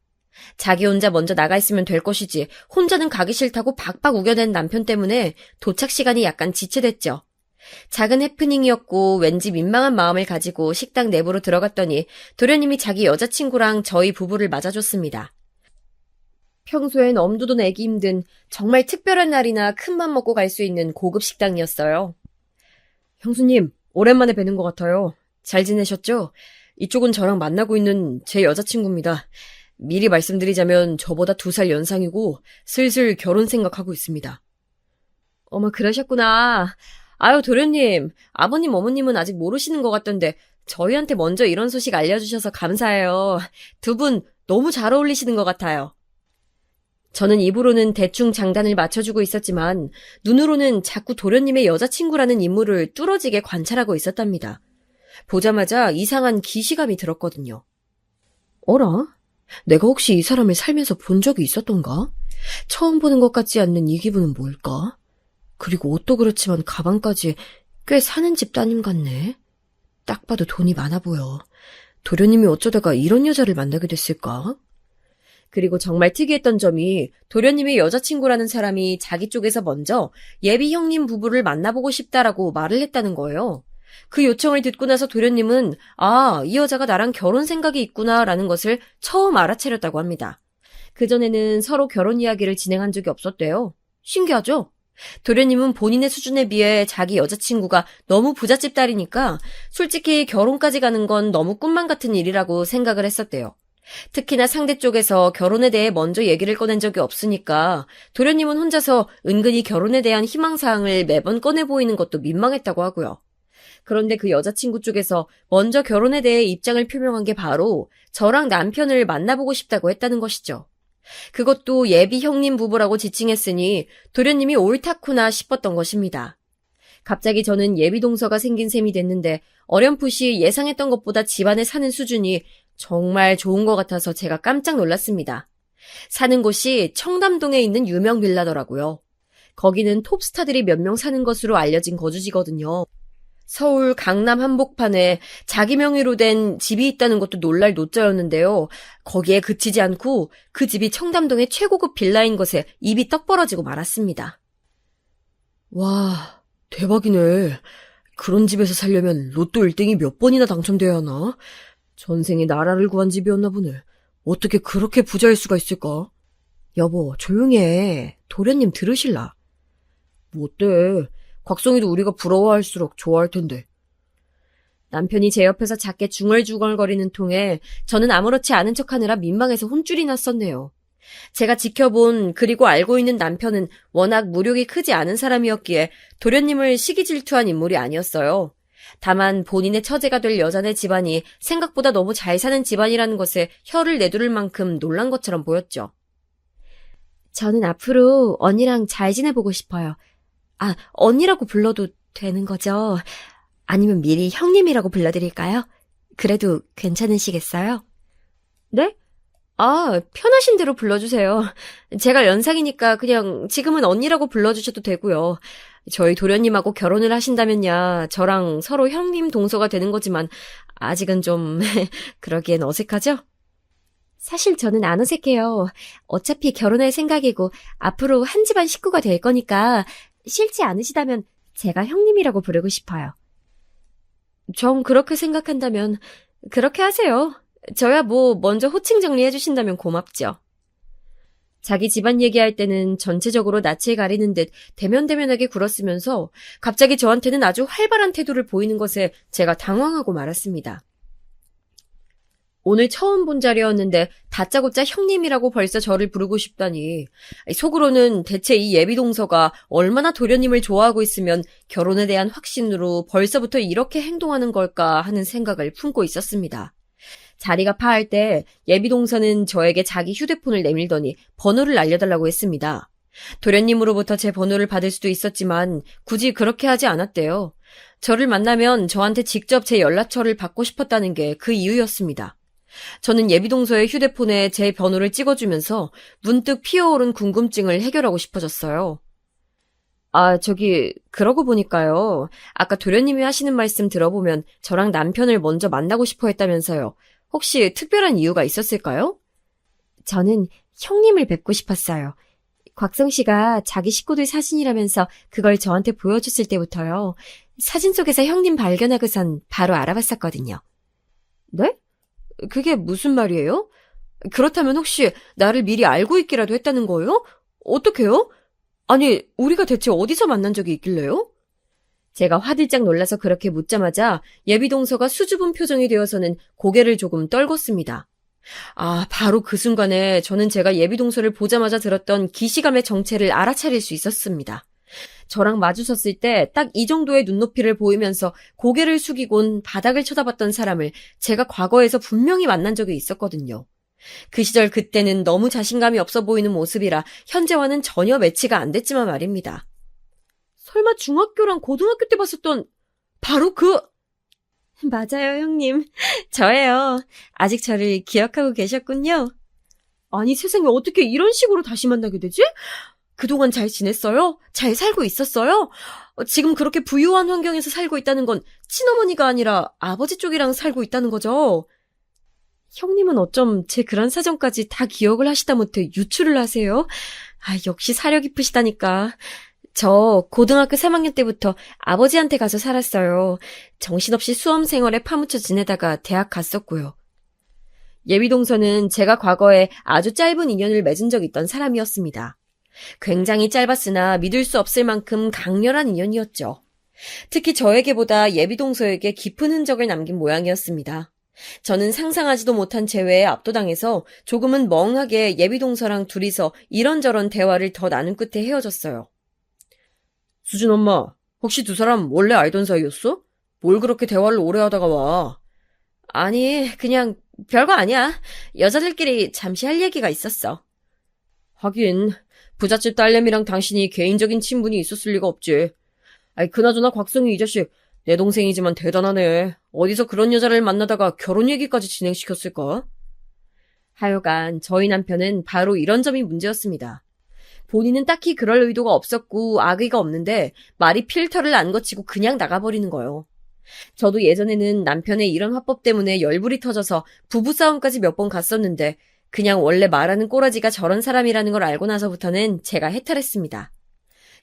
자기 혼자 먼저 나가 있으면 될 것이지 혼자는 가기 싫다고 박박 우겨댄 남편 때문에 도착 시간이 약간 지체됐죠. 작은 해프닝이었고 왠지 민망한 마음을 가지고 식당 내부로 들어갔더니 도련님이 자기 여자친구랑 저희 부부를 맞아줬습니다. 평소엔 엄두도 내기 힘든 정말 특별한 날이나 큰맘 먹고 갈 수 있는 고급 식당이었어요. 형수님, 오랜만에 뵈는 것 같아요. 잘 지내셨죠? 이쪽은 저랑 만나고 있는 제 여자친구입니다. 미리 말씀드리자면 저보다 2살 연상이고 슬슬 결혼 생각하고 있습니다. 어머, 그러셨구나. 아유, 도련님, 아버님, 어머님은 아직 모르시는 것 같던데 저희한테 먼저 이런 소식 알려주셔서 감사해요. 두 분 너무 잘 어울리시는 것 같아요. 저는 입으로는 대충 장단을 맞춰주고 있었지만 눈으로는 자꾸 도련님의 여자친구라는 인물을 뚫어지게 관찰하고 있었답니다. 보자마자 이상한 기시감이 들었거든요. 어라? 내가 혹시 이 사람을 살면서 본 적이 있었던가? 처음 보는 것 같지 않는 이 기분은 뭘까? 그리고 옷도 그렇지만 가방까지 꽤 사는 집 따님 같네. 딱 봐도 돈이 많아 보여. 도련님이 어쩌다가 이런 여자를 만나게 됐을까? 그리고 정말 특이했던 점이 도련님의 여자친구라는 사람이 자기 쪽에서 먼저 예비 형님 부부를 만나보고 싶다라고 말을 했다는 거예요. 그 요청을 듣고 나서 도련님은 이 여자가 나랑 결혼 생각이 있구나라는 것을 처음 알아차렸다고 합니다. 그전에는 서로 결혼 이야기를 진행한 적이 없었대요. 신기하죠? 도련님은 본인의 수준에 비해 자기 여자친구가 너무 부잣집 딸이니까 솔직히 결혼까지 가는 건 너무 꿈만 같은 일이라고 생각을 했었대요. 특히나 상대 쪽에서 결혼에 대해 먼저 얘기를 꺼낸 적이 없으니까 도련님은 혼자서 은근히 결혼에 대한 희망사항을 매번 꺼내 보이는 것도 민망했다고 하고요. 그런데 그 여자친구 쪽에서 먼저 결혼에 대해 입장을 표명한 게 바로 저랑 남편을 만나보고 싶다고 했다는 것이죠. 그것도 예비 형님 부부라고 지칭했으니 도련님이 옳다구나 싶었던 것입니다. 갑자기 저는 예비 동서가 생긴 셈이 됐는데 어렴풋이 예상했던 것보다 집안에 사는 수준이 정말 좋은 것 같아서 제가 깜짝 놀랐습니다. 사는 곳이 청담동에 있는 유명 빌라더라고요. 거기는 톱스타들이 몇 명 사는 것으로 알려진 거주지거든요. 서울 강남 한복판에 자기 명의로 된 집이 있다는 것도 놀랄 노자였는데요. 거기에 그치지 않고 그 집이 청담동의 최고급 빌라인 것에 입이 떡 벌어지고 말았습니다. 와, 대박이네. 그런 집에서 살려면 로또 1등이 몇 번이나 당첨돼야 하나? 전생에 나라를 구한 집이었나 보네. 어떻게 그렇게 부자일 수가 있을까? 여보, 조용히 해. 도련님 들으실라. 뭐 어때? 곽송이도 우리가 부러워할수록 좋아할 텐데. 남편이 제 옆에서 작게 중얼중얼거리는 통에 저는 아무렇지 않은 척하느라 민망해서 혼쭐이 났었네요. 제가 지켜본 그리고 알고 있는 남편은 워낙 무력이 크지 않은 사람이었기에 도련님을 시기질투한 인물이 아니었어요. 다만 본인의 처제가 될 여자네 집안이 생각보다 너무 잘 사는 집안이라는 것에 혀를 내두를 만큼 놀란 것처럼 보였죠. 저는 앞으로 언니랑 잘 지내보고 싶어요. 아, 언니라고 불러도 되는 거죠? 아니면 미리 형님이라고 불러드릴까요? 그래도 괜찮으시겠어요? 네? 아, 편하신 대로 불러주세요. 제가 연상이니까 그냥 지금은 언니라고 불러주셔도 되고요. 저희 도련님하고 결혼을 하신다면야 저랑 서로 형님 동서가 되는 거지만 아직은 좀 그러기엔 어색하죠? 사실 저는 안 어색해요. 어차피 결혼할 생각이고 앞으로 한 집안 식구가 될 거니까 싫지 않으시다면 제가 형님이라고 부르고 싶어요. 정 그렇게 생각한다면 그렇게 하세요. 저야 뭐 먼저 호칭 정리해 주신다면 고맙죠. 자기 집안 얘기할 때는 전체적으로 낯을 가리는 듯 대면대면하게 굴었으면서 갑자기 저한테는 아주 활발한 태도를 보이는 것에 제가 당황하고 말았습니다. 오늘 처음 본 자리였는데 다짜고짜 형님이라고 벌써 저를 부르고 싶다니. 속으로는 대체 이 예비동서가 얼마나 도련님을 좋아하고 있으면 결혼에 대한 확신으로 벌써부터 이렇게 행동하는 걸까 하는 생각을 품고 있었습니다. 자리가 파할 때 예비동서는 저에게 자기 휴대폰을 내밀더니 번호를 알려달라고 했습니다. 도련님으로부터 제 번호를 받을 수도 있었지만 굳이 그렇게 하지 않았대요. 저를 만나면 저한테 직접 제 연락처를 받고 싶었다는 게 그 이유였습니다. 저는 예비동서의 휴대폰에 제 번호를 찍어주면서 문득 피어오른 궁금증을 해결하고 싶어졌어요. 아, 그러고 보니까요. 아까 도련님이 하시는 말씀 들어보면 저랑 남편을 먼저 만나고 싶어 했다면서요. 혹시 특별한 이유가 있었을까요? 저는 형님을 뵙고 싶었어요. 곽성 씨가 자기 식구들 사진이라면서 그걸 저한테 보여줬을 때부터요. 사진 속에서 형님 발견하고선 바로 알아봤었거든요. 네? 그게 무슨 말이에요? 그렇다면 혹시 나를 미리 알고 있기라도 했다는 거예요? 어떡해요? 아니, 우리가 대체 어디서 만난 적이 있길래요? 제가 화들짝 놀라서 그렇게 묻자마자 예비동서가 수줍은 표정이 되어서는 고개를 조금 떨궜습니다. 아, 바로 그 순간에 저는 제가 예비동서를 보자마자 들었던 기시감의 정체를 알아차릴 수 있었습니다. 저랑 마주섰을 때 딱 이 정도의 눈높이를 보이면서 고개를 숙이곤 바닥을 쳐다봤던 사람을 제가 과거에서 분명히 만난 적이 있었거든요. 그 시절 그때는 너무 자신감이 없어 보이는 모습이라 현재와는 전혀 매치가 안 됐지만 말입니다. 설마 중학교랑 고등학교 때 봤었던 바로 맞아요, 형님. 저예요. 아직 저를 기억하고 계셨군요. 아니, 세상에 어떻게 이런 식으로 다시 만나게 되지? 그동안 잘 지냈어요? 잘 살고 있었어요? 지금 그렇게 부유한 환경에서 살고 있다는 건 친어머니가 아니라 아버지 쪽이랑 살고 있다는 거죠? 형님은 어쩜 제 그런 사정까지 다 기억을 하시다 못해 유출을 하세요? 아, 역시 사려 깊으시다니까. 저 고등학교 3학년 때부터 아버지한테 가서 살았어요. 정신없이 수험 생활에 파묻혀 지내다가 대학 갔었고요. 예비동서는 제가 과거에 아주 짧은 인연을 맺은 적이 있던 사람이었습니다. 굉장히 짧았으나 믿을 수 없을 만큼 강렬한 인연이었죠. 특히 저에게보다 예비동서에게 깊은 흔적을 남긴 모양이었습니다. 저는 상상하지도 못한 재회에 압도당해서 조금은 멍하게 예비동서랑 둘이서 이런저런 대화를 더 나눈 끝에 헤어졌어요. 수진 엄마, 혹시 두 사람 원래 알던 사이였어? 뭘 그렇게 대화를 오래 하다가 와? 아니, 그냥 별거 아니야. 여자들끼리 잠시 할 얘기가 있었어. 하긴 부잣집 딸내미랑 당신이 개인적인 친분이 있었을 리가 없지. 아이, 그나저나 곽성이 이 자식 내 동생이지만 대단하네. 어디서 그런 여자를 만나다가 결혼 얘기까지 진행시켰을까? 하여간 저희 남편은 바로 이런 점이 문제였습니다. 본인은 딱히 그럴 의도가 없었고 악의가 없는데 말이 필터를 안 거치고 그냥 나가버리는 거예요. 저도 예전에는 남편의 이런 화법 때문에 열불이 터져서 부부싸움까지 몇 번 갔었는데 그냥 원래 말하는 꼬라지가 저런 사람이라는 걸 알고 나서부터는 제가 해탈했습니다.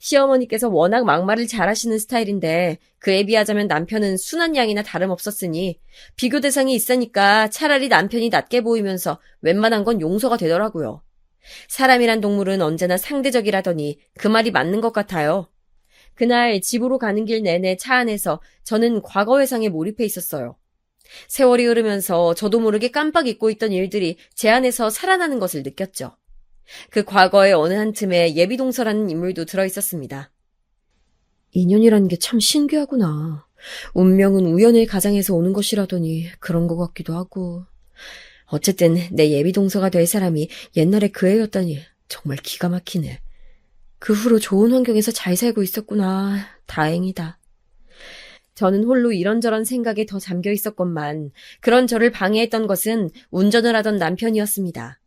시어머니께서 워낙 막말을 잘하시는 스타일인데 그에 비하자면 남편은 순한 양이나 다름없었으니 비교 대상이 있으니까 차라리 남편이 낫게 보이면서 웬만한 건 용서가 되더라고요. 사람이란 동물은 언제나 상대적이라더니 그 말이 맞는 것 같아요. 그날 집으로 가는 길 내내 차 안에서 저는 과거 회상에 몰입해 있었어요. 세월이 흐르면서 저도 모르게 깜빡 잊고 있던 일들이 제 안에서 살아나는 것을 느꼈죠. 그 과거의 어느 한 틈에 예비동서라는 인물도 들어있었습니다. 인연이라는 게 참 신기하구나. 운명은 우연을 가장해서 오는 것이라더니 그런 것 같기도 하고. 어쨌든 내 예비동서가 될 사람이 옛날에 그 애였다니 정말 기가 막히네. 그 후로 좋은 환경에서 잘 살고 있었구나. 다행이다. 저는 홀로 이런저런 생각에 더 잠겨 있었건만 그런 저를 방해했던 것은 운전을 하던 남편이었습니다.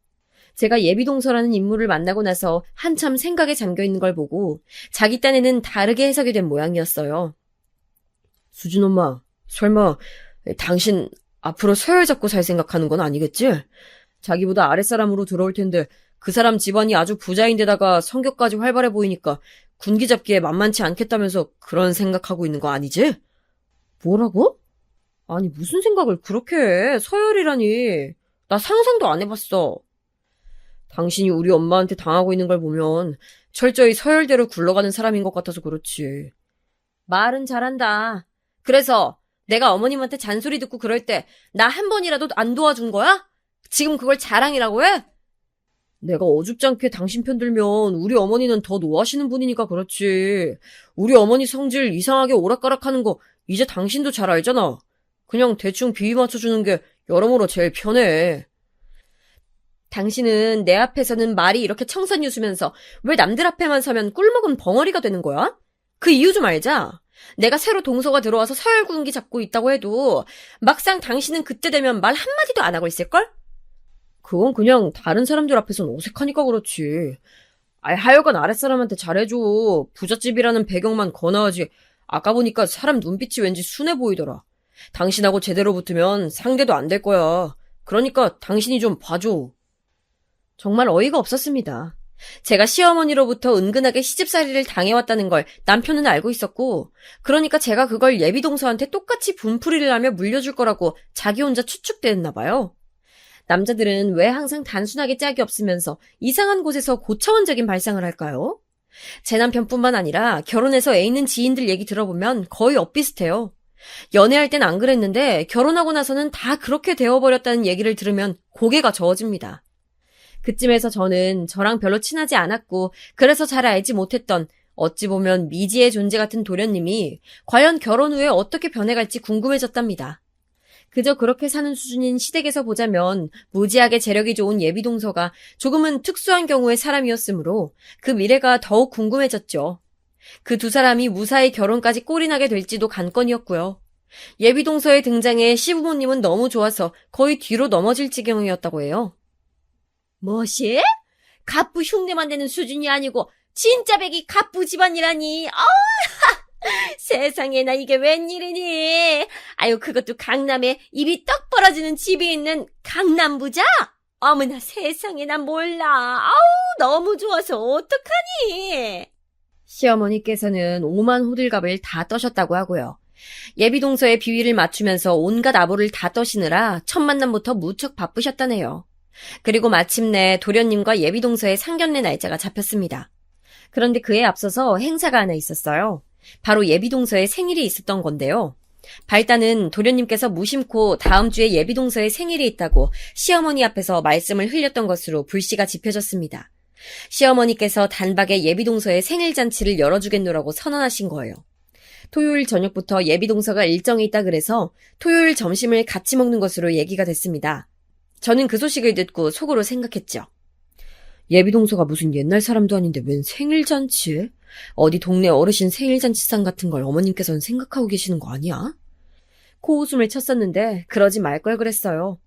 제가 예비동서라는 인물을 만나고 나서 한참 생각에 잠겨 있는 걸 보고 자기 딴에는 다르게 해석이 된 모양이었어요. 수진 엄마, 설마 당신 앞으로 서열 잡고 살 생각하는 건 아니겠지? 자기보다 아랫사람으로 들어올 텐데 그 사람 집안이 아주 부자인데다가 성격까지 활발해 보이니까 군기 잡기에 만만치 않겠다면서 그런 생각하고 있는 거 아니지? 뭐라고? 아니 무슨 생각을 그렇게 해? 서열이라니. 나 상상도 안 해봤어. 당신이 우리 엄마한테 당하고 있는 걸 보면 철저히 서열대로 굴러가는 사람인 것 같아서 그렇지. 말은 잘한다. 그래서 내가 어머님한테 잔소리 듣고 그럴 때 나 한 번이라도 안 도와준 거야? 지금 그걸 자랑이라고 해? 내가 어줍잖게 당신 편 들면 우리 어머니는 더 노하시는 분이니까 그렇지. 우리 어머니 성질 이상하게 오락가락하는 거 이제 당신도 잘 알잖아. 그냥 대충 비위 맞춰주는 게 여러모로 제일 편해. 당신은 내 앞에서는 말이 이렇게 청산유수면서 왜 남들 앞에만 서면 꿀먹은 벙어리가 되는 거야? 그 이유 좀 알자. 내가 새로 동서가 들어와서 서열군기 잡고 있다고 해도 막상 당신은 그때 되면 말 한마디도 안 하고 있을걸? 그건 그냥 다른 사람들 앞에선 어색하니까 그렇지. 하여간 아랫사람한테 잘해줘. 부잣집이라는 배경만 거나하지. 아까 보니까 사람 눈빛이 왠지 순해 보이더라. 당신하고 제대로 붙으면 상대도 안 될 거야. 그러니까 당신이 좀 봐줘. 정말 어이가 없었습니다. 제가 시어머니로부터 은근하게 시집살이를 당해왔다는 걸 남편은 알고 있었고, 그러니까 제가 그걸 예비동서한테 똑같이 분풀이를 하며 물려줄 거라고 자기 혼자 추측됐나 봐요. 남자들은 왜 항상 단순하게 짝이 없으면서 이상한 곳에서 고차원적인 발상을 할까요? 제 남편뿐만 아니라 결혼해서 애 있는 지인들 얘기 들어보면 거의 엇비슷해요. 연애할 땐 안 그랬는데 결혼하고 나서는 다 그렇게 되어버렸다는 얘기를 들으면 고개가 저어집니다. 그쯤에서 저는 저랑 별로 친하지 않았고 그래서 잘 알지 못했던 어찌 보면 미지의 존재 같은 도련님이 과연 결혼 후에 어떻게 변해갈지 궁금해졌답니다. 그저 그렇게 사는 수준인 시댁에서 보자면 무지하게 재력이 좋은 예비동서가 조금은 특수한 경우의 사람이었으므로 그 미래가 더욱 궁금해졌죠. 그 두 사람이 무사히 결혼까지 꼴이나게 될지도 관건이었고요. 예비동서의 등장에 시부모님은 너무 좋아서 거의 뒤로 넘어질 지경이었다고 해요. 뭐시? 갑부 흉내만 내는 수준이 아니고 진짜 백이 갑부 집안이라니. 세상에나 이게 웬일이니? 아유 그것도 강남에 입이 떡 벌어지는 집이 있는 강남부자? 어머나 세상에 난 몰라. 너무 좋아서 어떡하니? 시어머니께서는 오만 호들갑을 다 떠셨다고 하고요. 예비동서의 비위를 맞추면서 온갖 아부를 다 떠시느라 첫 만남부터 무척 바쁘셨다네요. 그리고 마침내 도련님과 예비동서의 상견례 날짜가 잡혔습니다. 그런데 그에 앞서서 행사가 하나 있었어요. 바로 예비동서의 생일이 있었던 건데요. 발단은 도련님께서 무심코 다음 주에 예비동서의 생일이 있다고 시어머니 앞에서 말씀을 흘렸던 것으로 불씨가 지펴졌습니다. 시어머니께서 단박에 예비동서의 생일잔치를 열어주겠노라고 선언하신 거예요. 토요일 저녁부터 예비동서가 일정이 있다 그래서 토요일 점심을 같이 먹는 것으로 얘기가 됐습니다. 저는 그 소식을 듣고 속으로 생각했죠. 예비동서가 무슨 옛날 사람도 아닌데 웬 생일잔치? 어디 동네 어르신 생일잔치상 같은 걸 어머님께서는 생각하고 계시는 거 아니야? 코웃음을 쳤었는데 그러지 말 걸 그랬어요.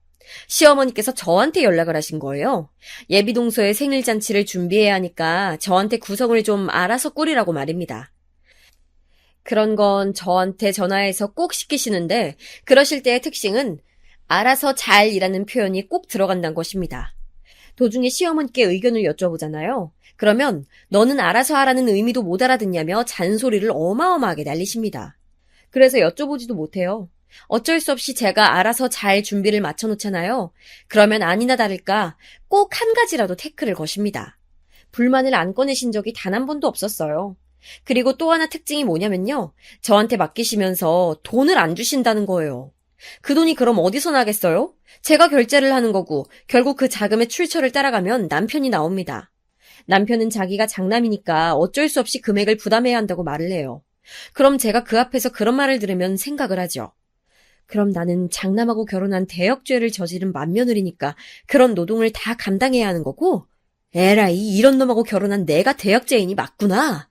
시어머니께서 저한테 연락을 하신 거예요. 예비동서의 생일잔치를 준비해야 하니까 저한테 구성을 좀 알아서 꾸리라고 말입니다. 그런 건 저한테 전화해서 꼭 시키시는데 그러실 때의 특징은 알아서 잘이라는 표현이 꼭 들어간다는 것입니다. 도중에 시어머니께 의견을 여쭤보잖아요. 그러면 너는 알아서 하라는 의미도 못 알아듣냐며 잔소리를 어마어마하게 날리십니다. 그래서 여쭤보지도 못해요. 어쩔 수 없이 제가 알아서 잘 준비를 맞춰놓잖아요. 그러면 아니나 다를까 꼭 한 가지라도 태클을 거십니다. 불만을 안 꺼내신 적이 단 한 번도 없었어요. 그리고 또 하나 특징이 뭐냐면요. 저한테 맡기시면서 돈을 안 주신다는 거예요. 그 돈이 그럼 어디서 나겠어요? 제가 결제를 하는 거고 결국 그 자금의 출처를 따라가면 남편이 나옵니다. 남편은 자기가 장남이니까 어쩔 수 없이 금액을 부담해야 한다고 말을 해요. 그럼 제가 그 앞에서 그런 말을 들으면 생각을 하죠. 그럼 나는 장남하고 결혼한 대역죄를 저지른 맏며느리니까 그런 노동을 다 감당해야 하는 거고 에라이, 이런 놈하고 결혼한 내가 대학자인이 맞구나.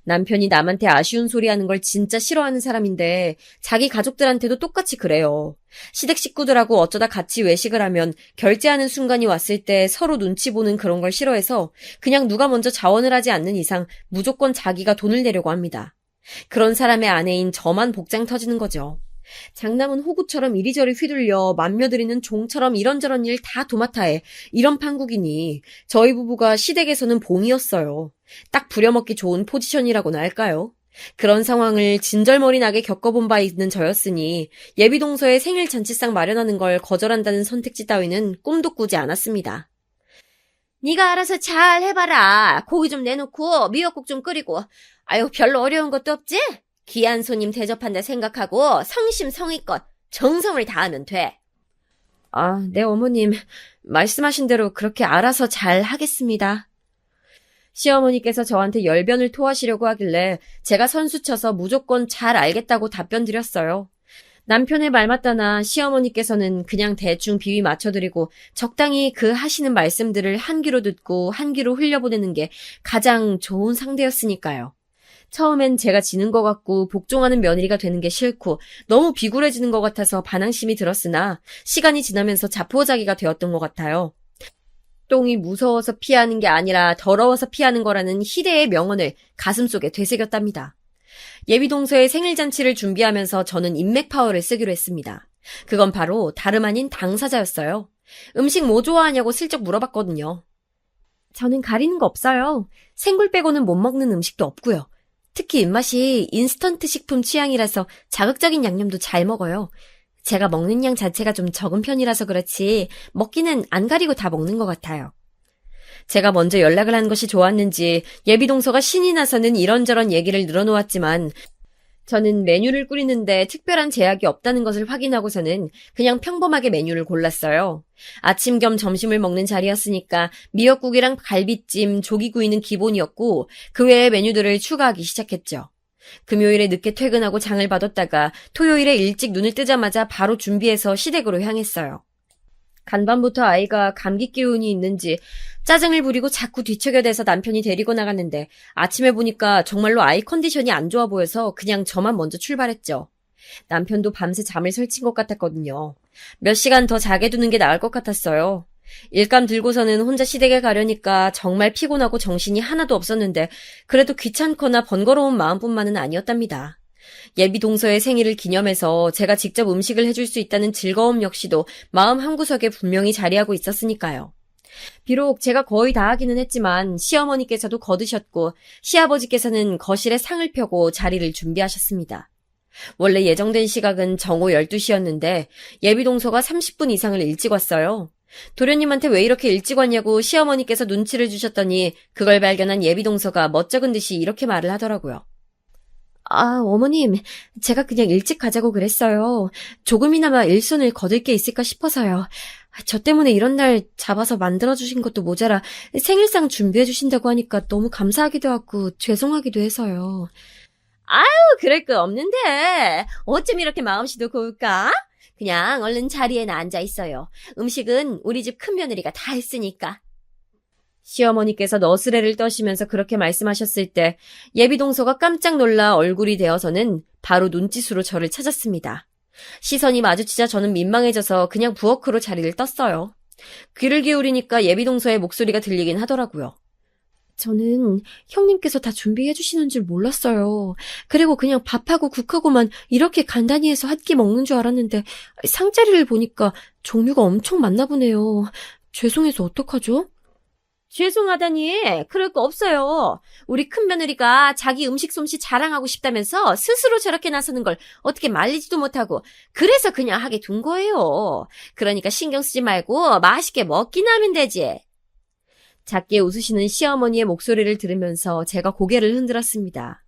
남편이 남한테 아쉬운 소리 하는 걸 진짜 싫어하는 사람인데 자기 가족들한테도 똑같이 그래요. 시댁 식구들하고 어쩌다 같이 외식을 하면 결제하는 순간이 왔을 때 서로 눈치 보는 그런 걸 싫어해서 그냥 누가 먼저 자원을 하지 않는 이상 무조건 자기가 돈을 내려고 합니다. 그런 사람의 아내인 저만 복장 터지는 거죠. 장남은 호구처럼 이리저리 휘둘려 맏며느리는 종처럼 이런저런 일 다 도맡아 해. 이런 판국이니 저희 부부가 시댁에서는 봉이었어요. 딱 부려먹기 좋은 포지션이라고나 할까요? 그런 상황을 진절머리 나게 겪어본 바 있는 저였으니 예비동서에 생일 잔치상 마련하는 걸 거절한다는 선택지 따위는 꿈도 꾸지 않았습니다. 네가 알아서 잘 해봐라. 고기 좀 내놓고 미역국 좀 끓이고. 아유, 별로 어려운 것도 없지? 귀한 손님 대접한다 생각하고 성심성의껏 정성을 다하면 돼. 아, 네 어머님. 말씀하신 대로 그렇게 알아서 잘 하겠습니다. 시어머니께서 저한테 열변을 토하시려고 하길래 제가 선수쳐서 무조건 잘 알겠다고 답변 드렸어요. 남편의 말 맞다나 시어머니께서는 그냥 대충 비위 맞춰드리고 적당히 그 하시는 말씀들을 한 귀로 듣고 한 귀로 흘려보내는 게 가장 좋은 상대였으니까요. 처음엔 제가 지는 것 같고 복종하는 며느리가 되는 게 싫고 너무 비굴해지는 것 같아서 반항심이 들었으나 시간이 지나면서 자포자기가 되었던 것 같아요. 똥이 무서워서 피하는 게 아니라 더러워서 피하는 거라는 희대의 명언을 가슴속에 되새겼답니다. 예비동서의 생일잔치를 준비하면서 저는 인맥 파워를 쓰기로 했습니다. 그건 바로 다름 아닌 당사자였어요. 음식 뭐 좋아하냐고 슬쩍 물어봤거든요. 저는 가리는 거 없어요. 생굴 빼고는 못 먹는 음식도 없고요. 특히 입맛이 인스턴트 식품 취향이라서 자극적인 양념도 잘 먹어요. 제가 먹는 양 자체가 좀 적은 편이라서 그렇지 먹기는 안 가리고 다 먹는 것 같아요. 제가 먼저 연락을 한 것이 좋았는지 예비동서가 신이 나서는 이런저런 얘기를 늘어놓았지만 저는 메뉴를 꾸리는데 특별한 제약이 없다는 것을 확인하고서는 그냥 평범하게 메뉴를 골랐어요. 아침 겸 점심을 먹는 자리였으니까 미역국이랑 갈비찜, 조기구이는 기본이었고 그 외의 메뉴들을 추가하기 시작했죠. 금요일에 늦게 퇴근하고 장을 봐뒀다가 토요일에 일찍 눈을 뜨자마자 바로 준비해서 시댁으로 향했어요. 간밤부터 아이가 감기 기운이 있는지 짜증을 부리고 자꾸 뒤척여대서 남편이 데리고 나갔는데 아침에 보니까 정말로 아이 컨디션이 안 좋아 보여서 그냥 저만 먼저 출발했죠. 남편도 밤새 잠을 설친 것 같았거든요. 몇 시간 더 자게 두는 게 나을 것 같았어요. 일감 들고서는 혼자 시댁에 가려니까 정말 피곤하고 정신이 하나도 없었는데 그래도 귀찮거나 번거로운 마음뿐만은 아니었답니다. 예비동서의 생일을 기념해서 제가 직접 음식을 해줄 수 있다는 즐거움 역시도 마음 한구석에 분명히 자리하고 있었으니까요. 비록 제가 거의 다 하기는 했지만 시어머니께서도 거드셨고 시아버지께서는 거실에 상을 펴고 자리를 준비하셨습니다. 원래 예정된 시각은 정오 12시였는데 예비동서가 30분 이상을 일찍 왔어요. 도련님한테 왜 이렇게 일찍 왔냐고 시어머니께서 눈치를 주셨더니 그걸 발견한 예비동서가 멋쩍은 듯이 이렇게 말을 하더라고요. 아, 어머님, 제가 그냥 일찍 가자고 그랬어요. 조금이나마 일손을 거둘 게 있을까 싶어서요. 저 때문에 이런 날 잡아서 만들어주신 것도 모자라 생일상 준비해주신다고 하니까 너무 감사하기도 하고 죄송하기도 해서요. 아유, 그럴 거 없는데 어쩜 이렇게 마음씨도 고울까? 그냥 얼른 자리에나 앉아 있어요. 음식은 우리 집 큰며느리가 다 했으니까. 시어머니께서 너스레를 떠시면서 그렇게 말씀하셨을 때 예비동서가 깜짝 놀라 얼굴이 되어서는 바로 눈짓으로 저를 찾았습니다. 시선이 마주치자 저는 민망해져서 그냥 부엌으로 자리를 떴어요. 귀를 기울이니까 예비동서의 목소리가 들리긴 하더라고요. 저는 형님께서 다 준비해 주시는 줄 몰랐어요. 그리고 그냥 밥하고 국하고만 이렇게 간단히 해서 한 끼 먹는 줄 알았는데 상자리를 보니까 종류가 엄청 많나 보네요. 죄송해서 어떡하죠? 죄송하다니, 그럴 거 없어요. 우리 큰며느리가 자기 음식 솜씨 자랑하고 싶다면서 스스로 저렇게 나서는 걸 어떻게 말리지도 못하고 그래서 그냥 하게 둔 거예요. 그러니까 신경 쓰지 말고 맛있게 먹기나 하면 되지. 작게 웃으시는 시어머니의 목소리를 들으면서 제가 고개를 흔들었습니다.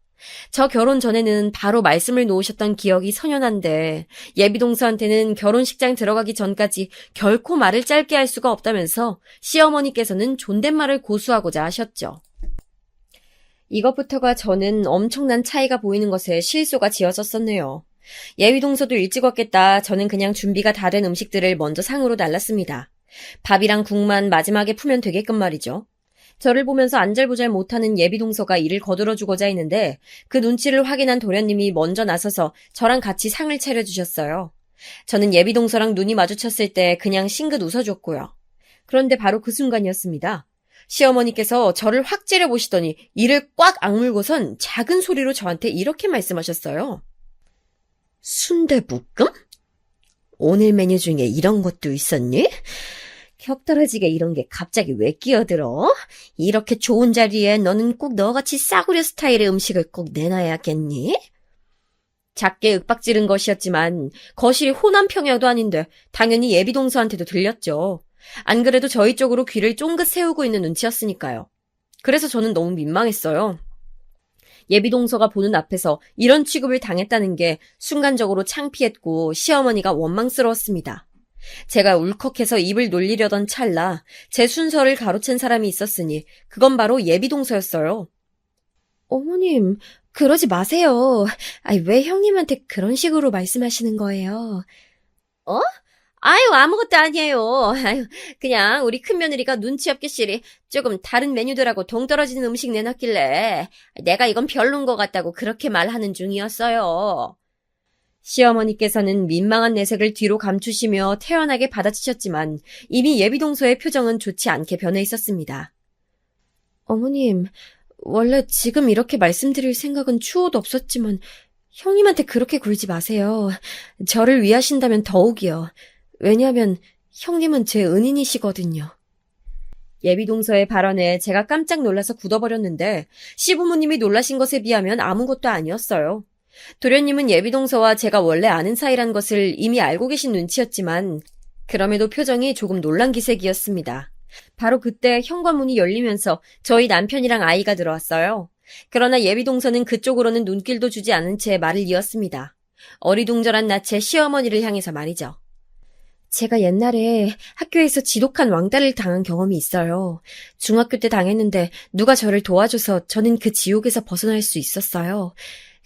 저 결혼 전에는 바로 말씀을 놓으셨던 기억이 선연한데 예비동서한테는 결혼식장 들어가기 전까지 결코 말을 짧게 할 수가 없다면서 시어머니께서는 존댓말을 고수하고자 하셨죠. 이것부터가 저는 엄청난 차이가 보이는 것에 실소가 지어졌었네요. 예비동서도 일찍 왔겠다. 저는 그냥 준비가 다 된 음식들을 먼저 상으로 날랐습니다. 밥이랑 국만 마지막에 푸면 되게끔 말이죠. 저를 보면서 안절부절 못하는 예비동서가 일을 거들어주고자 했는데 그 눈치를 확인한 도련님이 먼저 나서서 저랑 같이 상을 차려주셨어요. 저는 예비동서랑 눈이 마주쳤을 때 그냥 싱긋 웃어줬고요. 그런데 바로 그 순간이었습니다. 시어머니께서 저를 확 째려보시더니 이를 꽉 악물고선 작은 소리로 저한테 이렇게 말씀하셨어요. 순대볶음? 오늘 메뉴 중에 이런 것도 있었니? 격떨어지게 이런 게 갑자기 왜 끼어들어? 이렇게 좋은 자리에 너는 꼭 너같이 싸구려 스타일의 음식을 꼭 내놔야겠니? 작게 윽박지른 것이었지만 거실이 호남 평야도 아닌데 당연히 예비동서한테도 들렸죠. 안 그래도 저희 쪽으로 귀를 쫑긋 세우고 있는 눈치였으니까요. 그래서 저는 너무 민망했어요. 예비동서가 보는 앞에서 이런 취급을 당했다는 게 순간적으로 창피했고 시어머니가 원망스러웠습니다. 제가 울컥해서 입을 놀리려던 찰나 제 순서를 가로챈 사람이 있었으니 그건 바로 예비동서였어요. 어머님, 그러지 마세요. 왜 형님한테 그런 식으로 말씀하시는 거예요? 어? 아무것도 아니에요. 그냥 우리 큰며느리가 눈치 없게 시리 조금 다른 메뉴들하고 동떨어지는 음식 내놨길래 내가 이건 별론 것 같다고 그렇게 말하는 중이었어요. 시어머니께서는 민망한 내색을 뒤로 감추시며 태연하게 받아치셨지만 이미 예비동서의 표정은 좋지 않게 변해 있었습니다. 어머님, 원래 지금 이렇게 말씀드릴 생각은 추호도 없었지만 형님한테 그렇게 굴지 마세요. 저를 위하신다면 더욱이요. 왜냐하면 형님은 제 은인이시거든요. 예비동서의 발언에 제가 깜짝 놀라서 굳어버렸는데 시부모님이 놀라신 것에 비하면 아무것도 아니었어요. 도련님은 예비동서와 제가 원래 아는 사이란 것을 이미 알고 계신 눈치였지만 그럼에도 표정이 조금 놀란 기색이었습니다. 바로 그때 현관문이 열리면서 저희 남편이랑 아이가 들어왔어요. 그러나 예비동서는 그쪽으로는 눈길도 주지 않은 채 말을 이었습니다. 어리둥절한 낯에 시어머니를 향해서 말이죠. 제가 옛날에 학교에서 지독한 왕따를 당한 경험이 있어요. 중학교 때 당했는데 누가 저를 도와줘서 저는 그 지옥에서 벗어날 수 있었어요.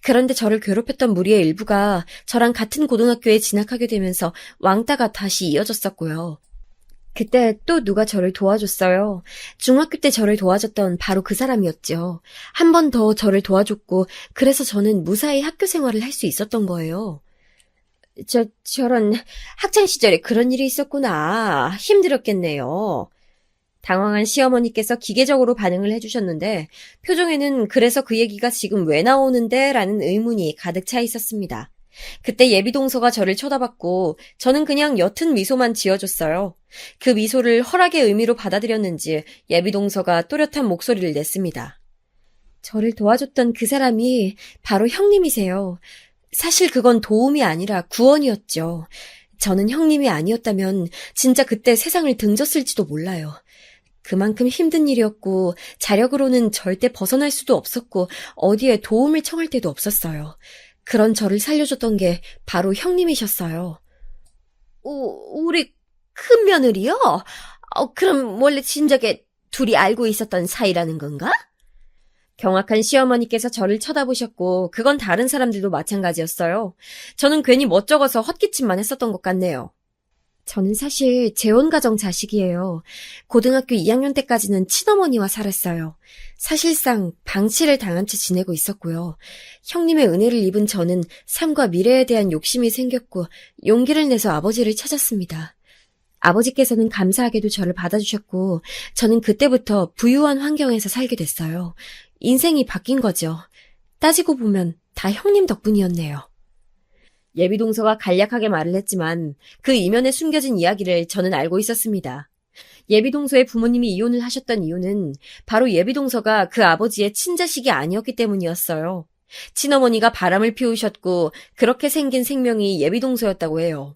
그런데 저를 괴롭혔던 무리의 일부가 저랑 같은 고등학교에 진학하게 되면서 왕따가 다시 이어졌었고요. 그때 또 누가 저를 도와줬어요. 중학교 때 저를 도와줬던 바로 그 사람이었죠. 한 번 더 저를 도와줬고 그래서 저는 무사히 학교 생활을 할 수 있었던 거예요. 저런 학창시절에 그런 일이 있었구나. 힘들었겠네요. 당황한 시어머니께서 기계적으로 반응을 해주셨는데 표정에는 그래서 그 얘기가 지금 왜 나오는데? 라는 의문이 가득 차 있었습니다. 그때 예비동서가 저를 쳐다봤고 저는 그냥 옅은 미소만 지어줬어요. 그 미소를 허락의 의미로 받아들였는지 예비동서가 또렷한 목소리를 냈습니다. 저를 도와줬던 그 사람이 바로 형님이세요. 사실 그건 도움이 아니라 구원이었죠. 저는 형님이 아니었다면 진짜 그때 세상을 등졌을지도 몰라요. 그만큼 힘든 일이었고 자력으로는 절대 벗어날 수도 없었고 어디에 도움을 청할 데도 없었어요. 그런 저를 살려줬던 게 바로 형님이셨어요. 우리 큰며느리요? 그럼 원래 진작에 둘이 알고 있었던 사이라는 건가? 경악한 시어머니께서 저를 쳐다보셨고 그건 다른 사람들도 마찬가지였어요. 저는 괜히 멋쩍어서 헛기침만 했었던 것 같네요. 저는 사실 재혼가정 자식이에요. 고등학교 2학년 때까지는 친어머니와 살았어요. 사실상 방치를 당한 채 지내고 있었고요. 형님의 은혜를 입은 저는 삶과 미래에 대한 욕심이 생겼고 용기를 내서 아버지를 찾았습니다. 아버지께서는 감사하게도 저를 받아주셨고 저는 그때부터 부유한 환경에서 살게 됐어요. 인생이 바뀐 거죠. 따지고 보면 다 형님 덕분이었네요. 예비동서가 간략하게 말을 했지만 그 이면에 숨겨진 이야기를 저는 알고 있었습니다. 예비동서의 부모님이 이혼을 하셨던 이유는 바로 예비동서가 그 아버지의 친자식이 아니었기 때문이었어요. 친어머니가 바람을 피우셨고 그렇게 생긴 생명이 예비동서였다고 해요.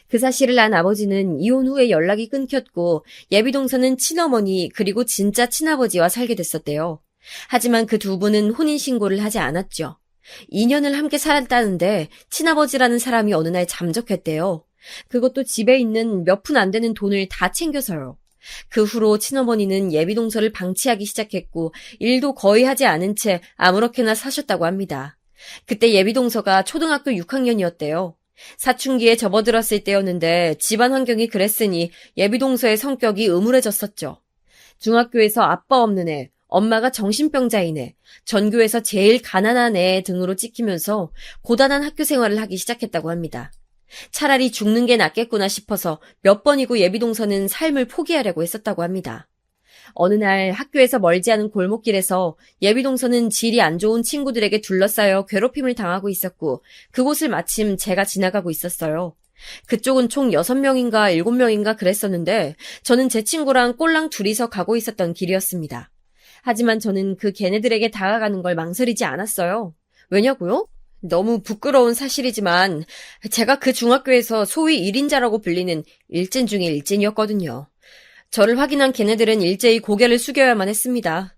그 사실을 안 아버지는 이혼 후에 연락이 끊겼고 예비동서는 친어머니 그리고 진짜 친아버지와 살게 됐었대요. 하지만 그 두 분은 혼인신고를 하지 않았죠. 2년을 함께 살았다는데 친아버지라는 사람이 어느 날 잠적했대요. 그것도 집에 있는 몇 푼 안 되는 돈을 다 챙겨서요. 그 후로 친어머니는 예비동서를 방치하기 시작했고 일도 거의 하지 않은 채 아무렇게나 사셨다고 합니다. 그때 예비동서가 초등학교 6학년이었대요. 사춘기에 접어들었을 때였는데 집안 환경이 그랬으니 예비동서의 성격이 음울해졌었죠. 중학교에서 아빠 없는 애, 엄마가 정신병자인 애, 전교에서 제일 가난한 애 등으로 찍히면서 고단한 학교 생활을 하기 시작했다고 합니다. 차라리 죽는 게 낫겠구나 싶어서 몇 번이고 예비동서는 삶을 포기하려고 했었다고 합니다. 어느 날 학교에서 멀지 않은 골목길에서 예비동서는 질이 안 좋은 친구들에게 둘러싸여 괴롭힘을 당하고 있었고 그곳을 마침 제가 지나가고 있었어요. 그쪽은 총 6명인가 7명인가 그랬었는데 저는 제 친구랑 꼴랑 둘이서 가고 있었던 길이었습니다. 하지만 저는 그 걔네들에게 다가가는 걸 망설이지 않았어요. 왜냐고요? 너무 부끄러운 사실이지만 제가 그 중학교에서 소위 1인자라고 불리는 일진 중에 일진이었거든요. 저를 확인한 걔네들은 일제히 고개를 숙여야만 했습니다.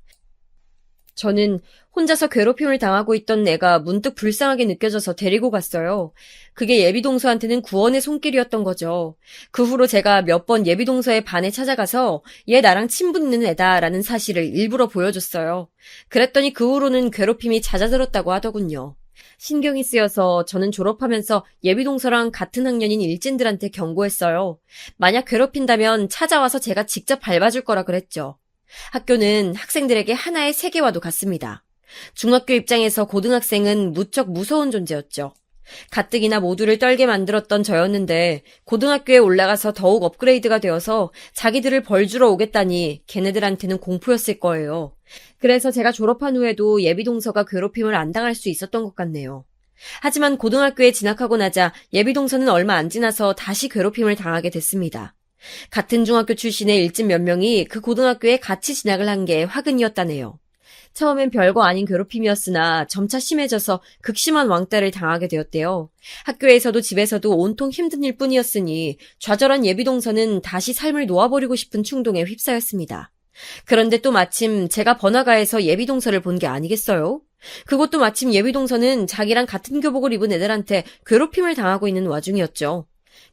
저는 혼자서 괴롭힘을 당하고 있던 애가 문득 불쌍하게 느껴져서 데리고 갔어요. 그게 예비동서한테는 구원의 손길이었던 거죠. 그 후로 제가 몇 번 예비동서의 반에 찾아가서 얘 나랑 친분 있는 애다라는 사실을 일부러 보여줬어요. 그랬더니 그 후로는 괴롭힘이 잦아들었다고 하더군요. 신경이 쓰여서 저는 졸업하면서 예비동서랑 같은 학년인 일진들한테 경고했어요. 만약 괴롭힌다면 찾아와서 제가 직접 밟아줄 거라 그랬죠. 학교는 학생들에게 하나의 세계와도 같습니다. 중학교 입장에서 고등학생은 무척 무서운 존재였죠. 가뜩이나 모두를 떨게 만들었던 저였는데 고등학교에 올라가서 더욱 업그레이드가 되어서 자기들을 벌주러 오겠다니 걔네들한테는 공포였을 거예요. 그래서 제가 졸업한 후에도 예비동서가 괴롭힘을 안 당할 수 있었던 것 같네요. 하지만 고등학교에 진학하고 나자 예비동서는 얼마 안 지나서 다시 괴롭힘을 당하게 됐습니다. 같은 중학교 출신의 일진 몇 명이 그 고등학교에 같이 진학을 한 게 화근이었다네요. 처음엔 별거 아닌 괴롭힘이었으나 점차 심해져서 극심한 왕따를 당하게 되었대요. 학교에서도 집에서도 온통 힘든 일뿐이었으니 좌절한 예비동서는 다시 삶을 놓아버리고 싶은 충동에 휩싸였습니다. 그런데 또 마침 제가 번화가에서 예비동서를 본 게 아니겠어요? 그것도 마침 예비동서는 자기랑 같은 교복을 입은 애들한테 괴롭힘을 당하고 있는 와중이었죠.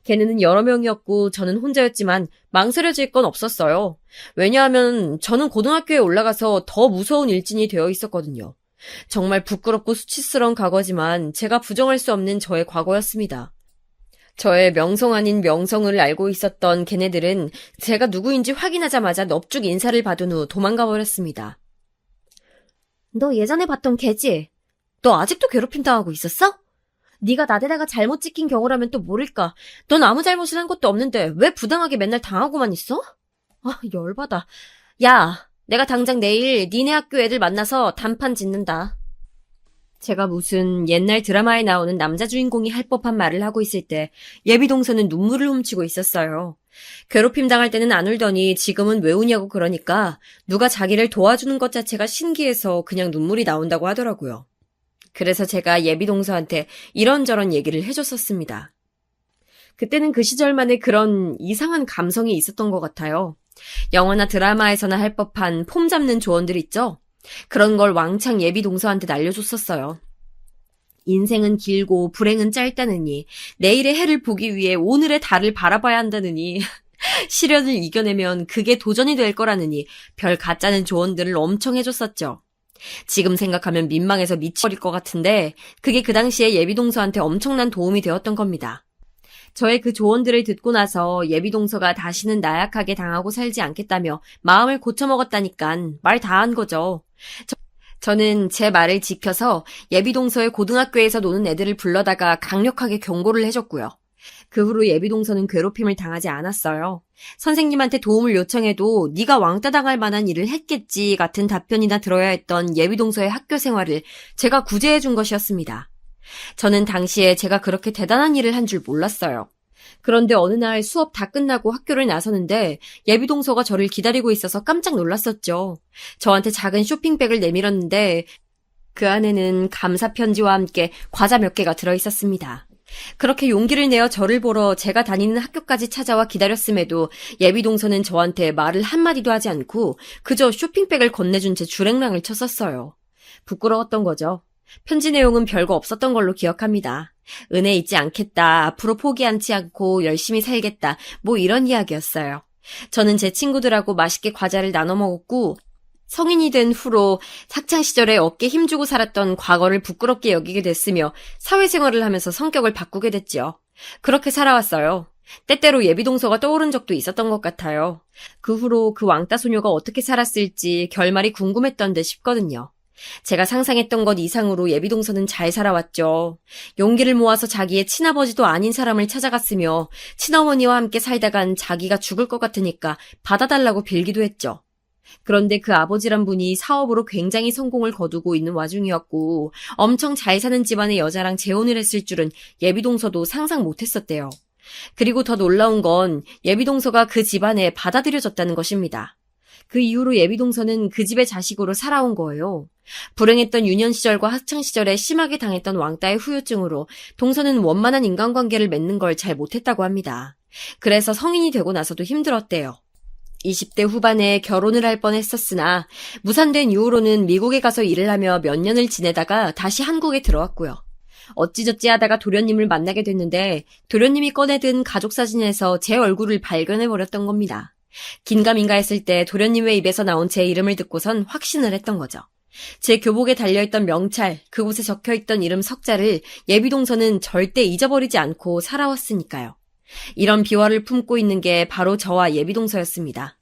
걔네는 여러 명이었고 저는 혼자였지만 망설여질 건 없었어요. 왜냐하면 저는 고등학교에 올라가서 더 무서운 일진이 되어 있었거든요. 정말 부끄럽고 수치스러운 과거지만 제가 부정할 수 없는 저의 과거였습니다. 저의 명성 아닌 명성을 알고 있었던 걔네들은 제가 누구인지 확인하자마자 넙죽 인사를 받은 후 도망가 버렸습니다. 너 예전에 봤던 걔지? 너 아직도 괴롭힘 당하고 있었어? 네가 나대다가 잘못 찍힌 경우라면 또 모를까. 넌 아무 잘못을 한 것도 없는데 왜 부당하게 맨날 당하고만 있어? 아, 열받아. 야, 내가 당장 내일 니네 학교 애들 만나서 단판 짓는다. 제가 무슨 옛날 드라마에 나오는 남자 주인공이 할 법한 말을 하고 있을 때 예비동서는 눈물을 훔치고 있었어요. 괴롭힘 당할 때는 안 울더니 지금은 왜 우냐고 그러니까 누가 자기를 도와주는 것 자체가 신기해서 그냥 눈물이 나온다고 하더라고요. 그래서 제가 예비동서한테 이런저런 얘기를 해줬었습니다. 그때는 그 시절만의 그런 이상한 감성이 있었던 것 같아요. 영화나 드라마에서나 할 법한 폼 잡는 조언들 있죠? 그런 걸 왕창 예비동서한테 날려줬었어요. 인생은 길고 불행은 짧다느니 내일의 해를 보기 위해 오늘의 달을 바라봐야 한다느니 시련을 이겨내면 그게 도전이 될 거라느니 별 가짜는 조언들을 엄청 해줬었죠. 지금 생각하면 민망해서 미쳐버릴 것 같은데 그게 그 당시에 예비동서한테 엄청난 도움이 되었던 겁니다. 저의 그 조언들을 듣고 나서 예비동서가 다시는 나약하게 당하고 살지 않겠다며 마음을 고쳐먹었다니깐 말 다 한 거죠. 저는 제 말을 지켜서 예비동서의 고등학교에서 노는 애들을 불러다가 강력하게 경고를 해줬고요. 그 후로 예비동서는 괴롭힘을 당하지 않았어요. 선생님한테 도움을 요청해도 네가 왕따 당할 만한 일을 했겠지 같은 답변이나 들어야 했던 예비동서의 학교 생활을 제가 구제해준 것이었습니다. 저는 당시에 제가 그렇게 대단한 일을 한 줄 몰랐어요. 그런데 어느 날 수업 다 끝나고 학교를 나서는데 예비동서가 저를 기다리고 있어서 깜짝 놀랐었죠. 저한테 작은 쇼핑백을 내밀었는데 그 안에는 감사 편지와 함께 과자 몇 개가 들어있었습니다. 그렇게 용기를 내어 저를 보러 제가 다니는 학교까지 찾아와 기다렸음에도 예비동서는 저한테 말을 한마디도 하지 않고 그저 쇼핑백을 건네준 채 줄행랑을 쳤었어요. 부끄러웠던 거죠. 편지 내용은 별거 없었던 걸로 기억합니다. 은혜 잊지 않겠다, 앞으로 포기하지 않고 열심히 살겠다, 뭐 이런 이야기였어요. 저는 제 친구들하고 맛있게 과자를 나눠 먹었고 성인이 된 후로 학창시절에 어깨 힘주고 살았던 과거를 부끄럽게 여기게 됐으며 사회생활을 하면서 성격을 바꾸게 됐지요. 그렇게 살아왔어요. 때때로 예비동서가 떠오른 적도 있었던 것 같아요. 그 후로 그 왕따 소녀가 어떻게 살았을지 결말이 궁금했던 듯 싶거든요. 제가 상상했던 것 이상으로 예비동서는 잘 살아왔죠. 용기를 모아서 자기의 친아버지도 아닌 사람을 찾아갔으며 친어머니와 함께 살다간 자기가 죽을 것 같으니까 받아달라고 빌기도 했죠. 그런데 그 아버지란 분이 사업으로 굉장히 성공을 거두고 있는 와중이었고 엄청 잘 사는 집안의 여자랑 재혼을 했을 줄은 예비동서도 상상 못했었대요. 그리고 더 놀라운 건 예비동서가 그 집안에 받아들여졌다는 것입니다. 그 이후로 예비동서는 그 집의 자식으로 살아온 거예요. 불행했던 유년 시절과 학창 시절에 심하게 당했던 왕따의 후유증으로 동서는 원만한 인간관계를 맺는 걸 잘 못했다고 합니다. 그래서 성인이 되고 나서도 힘들었대요. 20대 후반에 결혼을 할 뻔했었으나 무산된 이후로는 미국에 가서 일을 하며 몇 년을 지내다가 다시 한국에 들어왔고요. 어찌저찌 하다가 도련님을 만나게 됐는데 도련님이 꺼내든 가족사진에서 제 얼굴을 발견해버렸던 겁니다. 긴가민가 했을 때 도련님의 입에서 나온 제 이름을 듣고선 확신을 했던 거죠. 제 교복에 달려있던 명찰, 그곳에 적혀있던 이름 석자를 예비동서는 절대 잊어버리지 않고 살아왔으니까요. 이런 비화를 품고 있는 게 바로 저와 예비동서였습니다.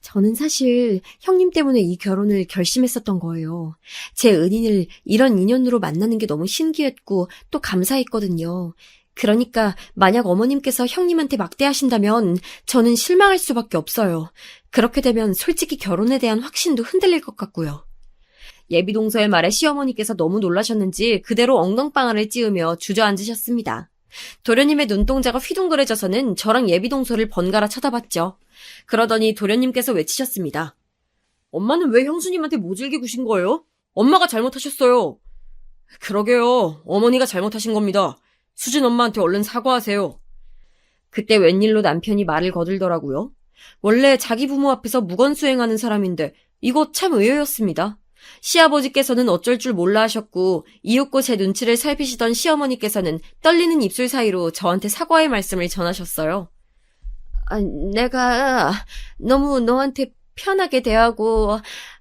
저는 사실 형님 때문에 이 결혼을 결심했었던 거예요. 제 은인을 이런 인연으로 만나는 게 너무 신기했고 또 감사했거든요. 그러니까 만약 어머님께서 형님한테 막대하신다면 저는 실망할 수밖에 없어요. 그렇게 되면 솔직히 결혼에 대한 확신도 흔들릴 것 같고요. 예비동서의 말에 시어머니께서 너무 놀라셨는지 그대로 엉덩방아를 찧으며 주저앉으셨습니다. 도련님의 눈동자가 휘둥그레져서는 저랑 예비동서를 번갈아 쳐다봤죠. 그러더니 도련님께서 외치셨습니다. 엄마는 왜 형수님한테 모질게 구신 거예요? 엄마가 잘못하셨어요. 그러게요. 어머니가 잘못하신 겁니다. 수진 엄마한테 얼른 사과하세요. 그때 웬일로 남편이 말을 거들더라고요. 원래 자기 부모 앞에서 무건수행하는 사람인데 이거 참 의외였습니다. 시아버지께서는 어쩔 줄 몰라 하셨고 이윽고 제 눈치를 살피시던 시어머니께서는 떨리는 입술 사이로 저한테 사과의 말씀을 전하셨어요. 내가 너무 너한테 편하게 대하고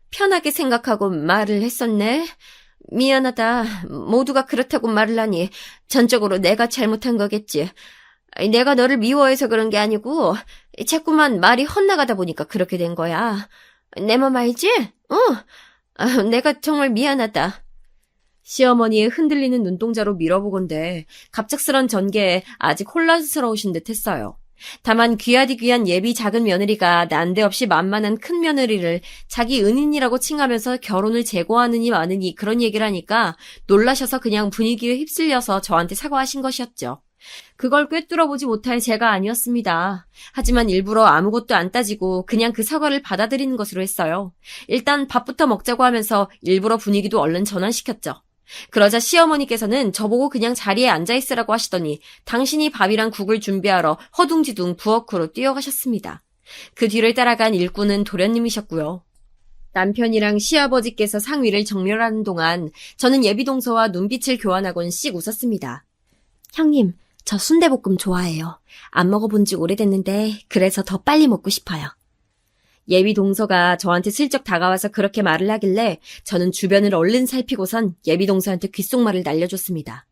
편하게 생각하고 말을 했었네. 미안하다. 모두가 그렇다고 말을 하니 전적으로 내가 잘못한 거겠지. 내가 너를 미워해서 그런 게 아니고 자꾸만 말이 헛나가다 보니까 그렇게 된 거야. 내 맘 알지? 내가 정말 미안하다. 시어머니의 흔들리는 눈동자로 밀어보건대 갑작스런 전개에 아직 혼란스러우신 듯 했어요. 다만 귀하디 귀한 예비 작은 며느리가 난데없이 만만한 큰 며느리를 자기 은인이라고 칭하면서 결혼을 재고하느니 마느니 그런 얘기를 하니까 놀라셔서 그냥 분위기에 휩쓸려서 저한테 사과하신 것이었죠. 그걸 꿰뚫어보지 못할 제가 아니었습니다. 하지만 일부러 아무것도 안 따지고 그냥 그 사과를 받아들이는 것으로 했어요. 일단 밥부터 먹자고 하면서 일부러 분위기도 얼른 전환시켰죠. 그러자 시어머니께서는 저보고 그냥 자리에 앉아있으라고 하시더니 당신이 밥이랑 국을 준비하러 허둥지둥 부엌으로 뛰어가셨습니다. 그 뒤를 따라간 일꾼은 도련님이셨고요. 남편이랑 시아버지께서 상위를 정렬하는 동안 저는 예비동서와 눈빛을 교환하곤 씩 웃었습니다. 형님, 저 순대볶음 좋아해요. 안 먹어본 지 오래됐는데 그래서 더 빨리 먹고 싶어요. 예비동서가 저한테 슬쩍 다가와서 그렇게 말을 하길래 저는 주변을 얼른 살피고선 예비동서한테 귓속말을 날려줬습니다.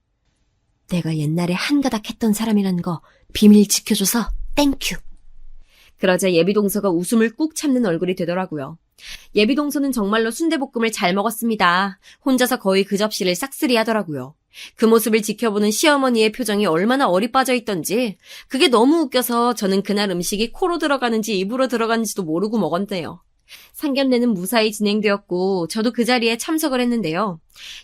내가 옛날에 한가닥 했던 사람이라는 거 비밀 지켜줘서 땡큐. 그러자 예비동서가 웃음을 꾹 참는 얼굴이 되더라고요. 예비동서는 정말로 순대볶음을 잘 먹었습니다. 혼자서 거의 그 접시를 싹쓸이 하더라고요. 그 모습을 지켜보는 시어머니의 표정이 얼마나 어리 빠져 있던지 그게 너무 웃겨서 저는 그날 음식이 코로 들어가는지 입으로 들어가는지도 모르고 먹었네요. 상견례는 무사히 진행되었고 저도 그 자리에 참석을 했는데요.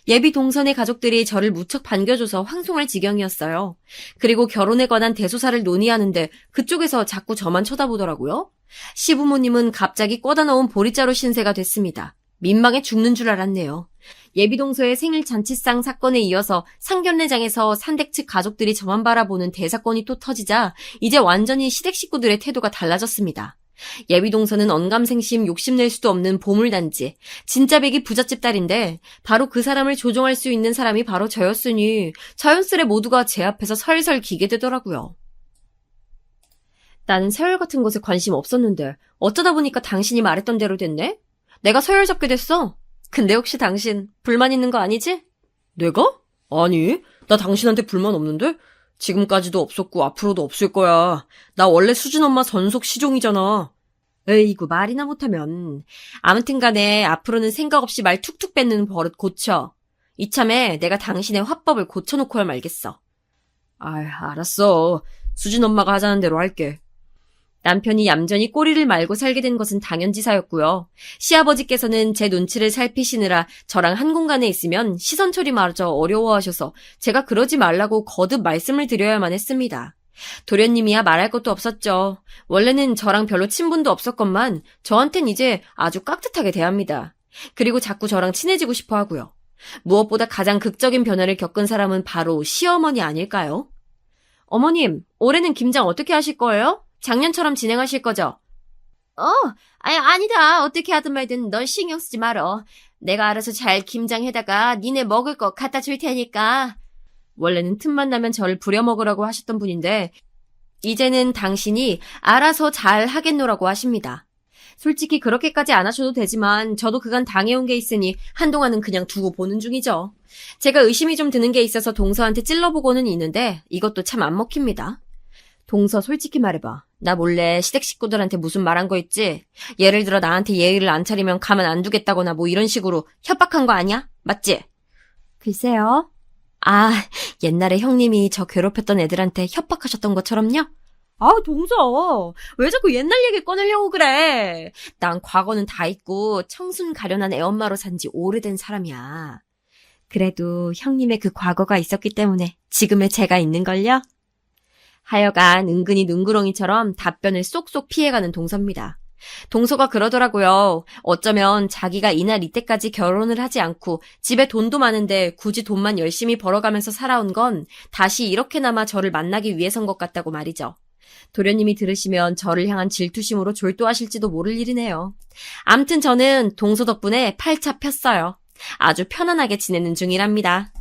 예비 동선의 가족들이 저를 무척 반겨줘서 황송할 지경이었어요. 그리고 결혼에 관한 대소사를 논의하는데 그쪽에서 자꾸 저만 쳐다보더라고요. 시부모님은 갑자기 꿔다 넣은 보리자루 신세가 됐습니다. 민망해 죽는 줄 알았네요. 예비동서의 생일 잔치상 사건에 이어서 상견례장에서 산댁 측 가족들이 저만 바라보는 대사건이 또 터지자 이제 완전히 시댁 식구들의 태도가 달라졌습니다. 예비동서는 언감생심 욕심낼 수도 없는 보물단지, 진짜 백이 부잣집 딸인데 바로 그 사람을 조종할 수 있는 사람이 바로 저였으니 자연스레 모두가 제 앞에서 설설 기게 되더라고요. 나는 세월 같은 것에 관심 없었는데 어쩌다 보니까 당신이 말했던 대로 됐네? 내가 서열 잡게 됐어. 근데 혹시 당신 불만 있는 거 아니지? 내가? 아니, 나 당신한테 불만 없는데? 지금까지도 없었고 앞으로도 없을 거야. 나 원래 수진 엄마 전속 시종이잖아. 에이구, 말이나 못하면. 아무튼 간에 앞으로는 생각 없이 말 툭툭 뱉는 버릇 고쳐. 이참에 내가 당신의 화법을 고쳐놓고야 말겠어. 아이, 알았어. 수진 엄마가 하자는 대로 할게. 남편이 얌전히 꼬리를 말고 살게 된 것은 당연지사였고요. 시아버지께서는 제 눈치를 살피시느라 저랑 한 공간에 있으면 시선 처리마저 어려워하셔서 제가 그러지 말라고 거듭 말씀을 드려야만 했습니다. 도련님이야 말할 것도 없었죠. 원래는 저랑 별로 친분도 없었건만 저한텐 이제 아주 깍듯하게 대합니다. 그리고 자꾸 저랑 친해지고 싶어 하고요. 무엇보다 가장 극적인 변화를 겪은 사람은 바로 시어머니 아닐까요? 어머님, 올해는 김장 어떻게 하실 거예요? 작년처럼 진행하실 거죠? 아니다. 어떻게 하든 말든 넌 신경 쓰지 말어. 내가 알아서 잘 김장해다가 니네 먹을 거 갖다 줄 테니까. 원래는 틈만 나면 저를 부려먹으라고 하셨던 분인데 이제는 당신이 알아서 잘 하겠노라고 하십니다. 솔직히 그렇게까지 안 하셔도 되지만 저도 그간 당해온 게 있으니 한동안은 그냥 두고 보는 중이죠. 제가 의심이 좀 드는 게 있어서 동서한테 찔러보고는 있는데 이것도 참 안 먹힙니다. 동서, 솔직히 말해봐. 나 몰래 시댁 식구들한테 무슨 말한 거 있지? 예를 들어 나한테 예의를 안 차리면 가만 안 두겠다거나 뭐 이런 식으로 협박한 거 아니야? 맞지? 글쎄요. 아, 옛날에 형님이 저 괴롭혔던 애들한테 협박하셨던 것처럼요? 아, 동서. 왜 자꾸 옛날 얘기 꺼내려고 그래? 난 과거는 다 잊고 청순 가련한 애엄마로 산 지 오래된 사람이야. 그래도 형님의 그 과거가 있었기 때문에 지금의 제가 있는걸요? 하여간 은근히 눈구렁이처럼 답변을 쏙쏙 피해가는 동서입니다. 동서가 그러더라고요. 어쩌면 자기가 이날 이때까지 결혼을 하지 않고 집에 돈도 많은데 굳이 돈만 열심히 벌어가면서 살아온 건 다시 이렇게나마 저를 만나기 위해서인 것 같다고 말이죠. 도련님이 들으시면 저를 향한 질투심으로 졸도하실지도 모를 일이네요. 암튼 저는 동서 덕분에 팔자 폈어요. 아주 편안하게 지내는 중이랍니다.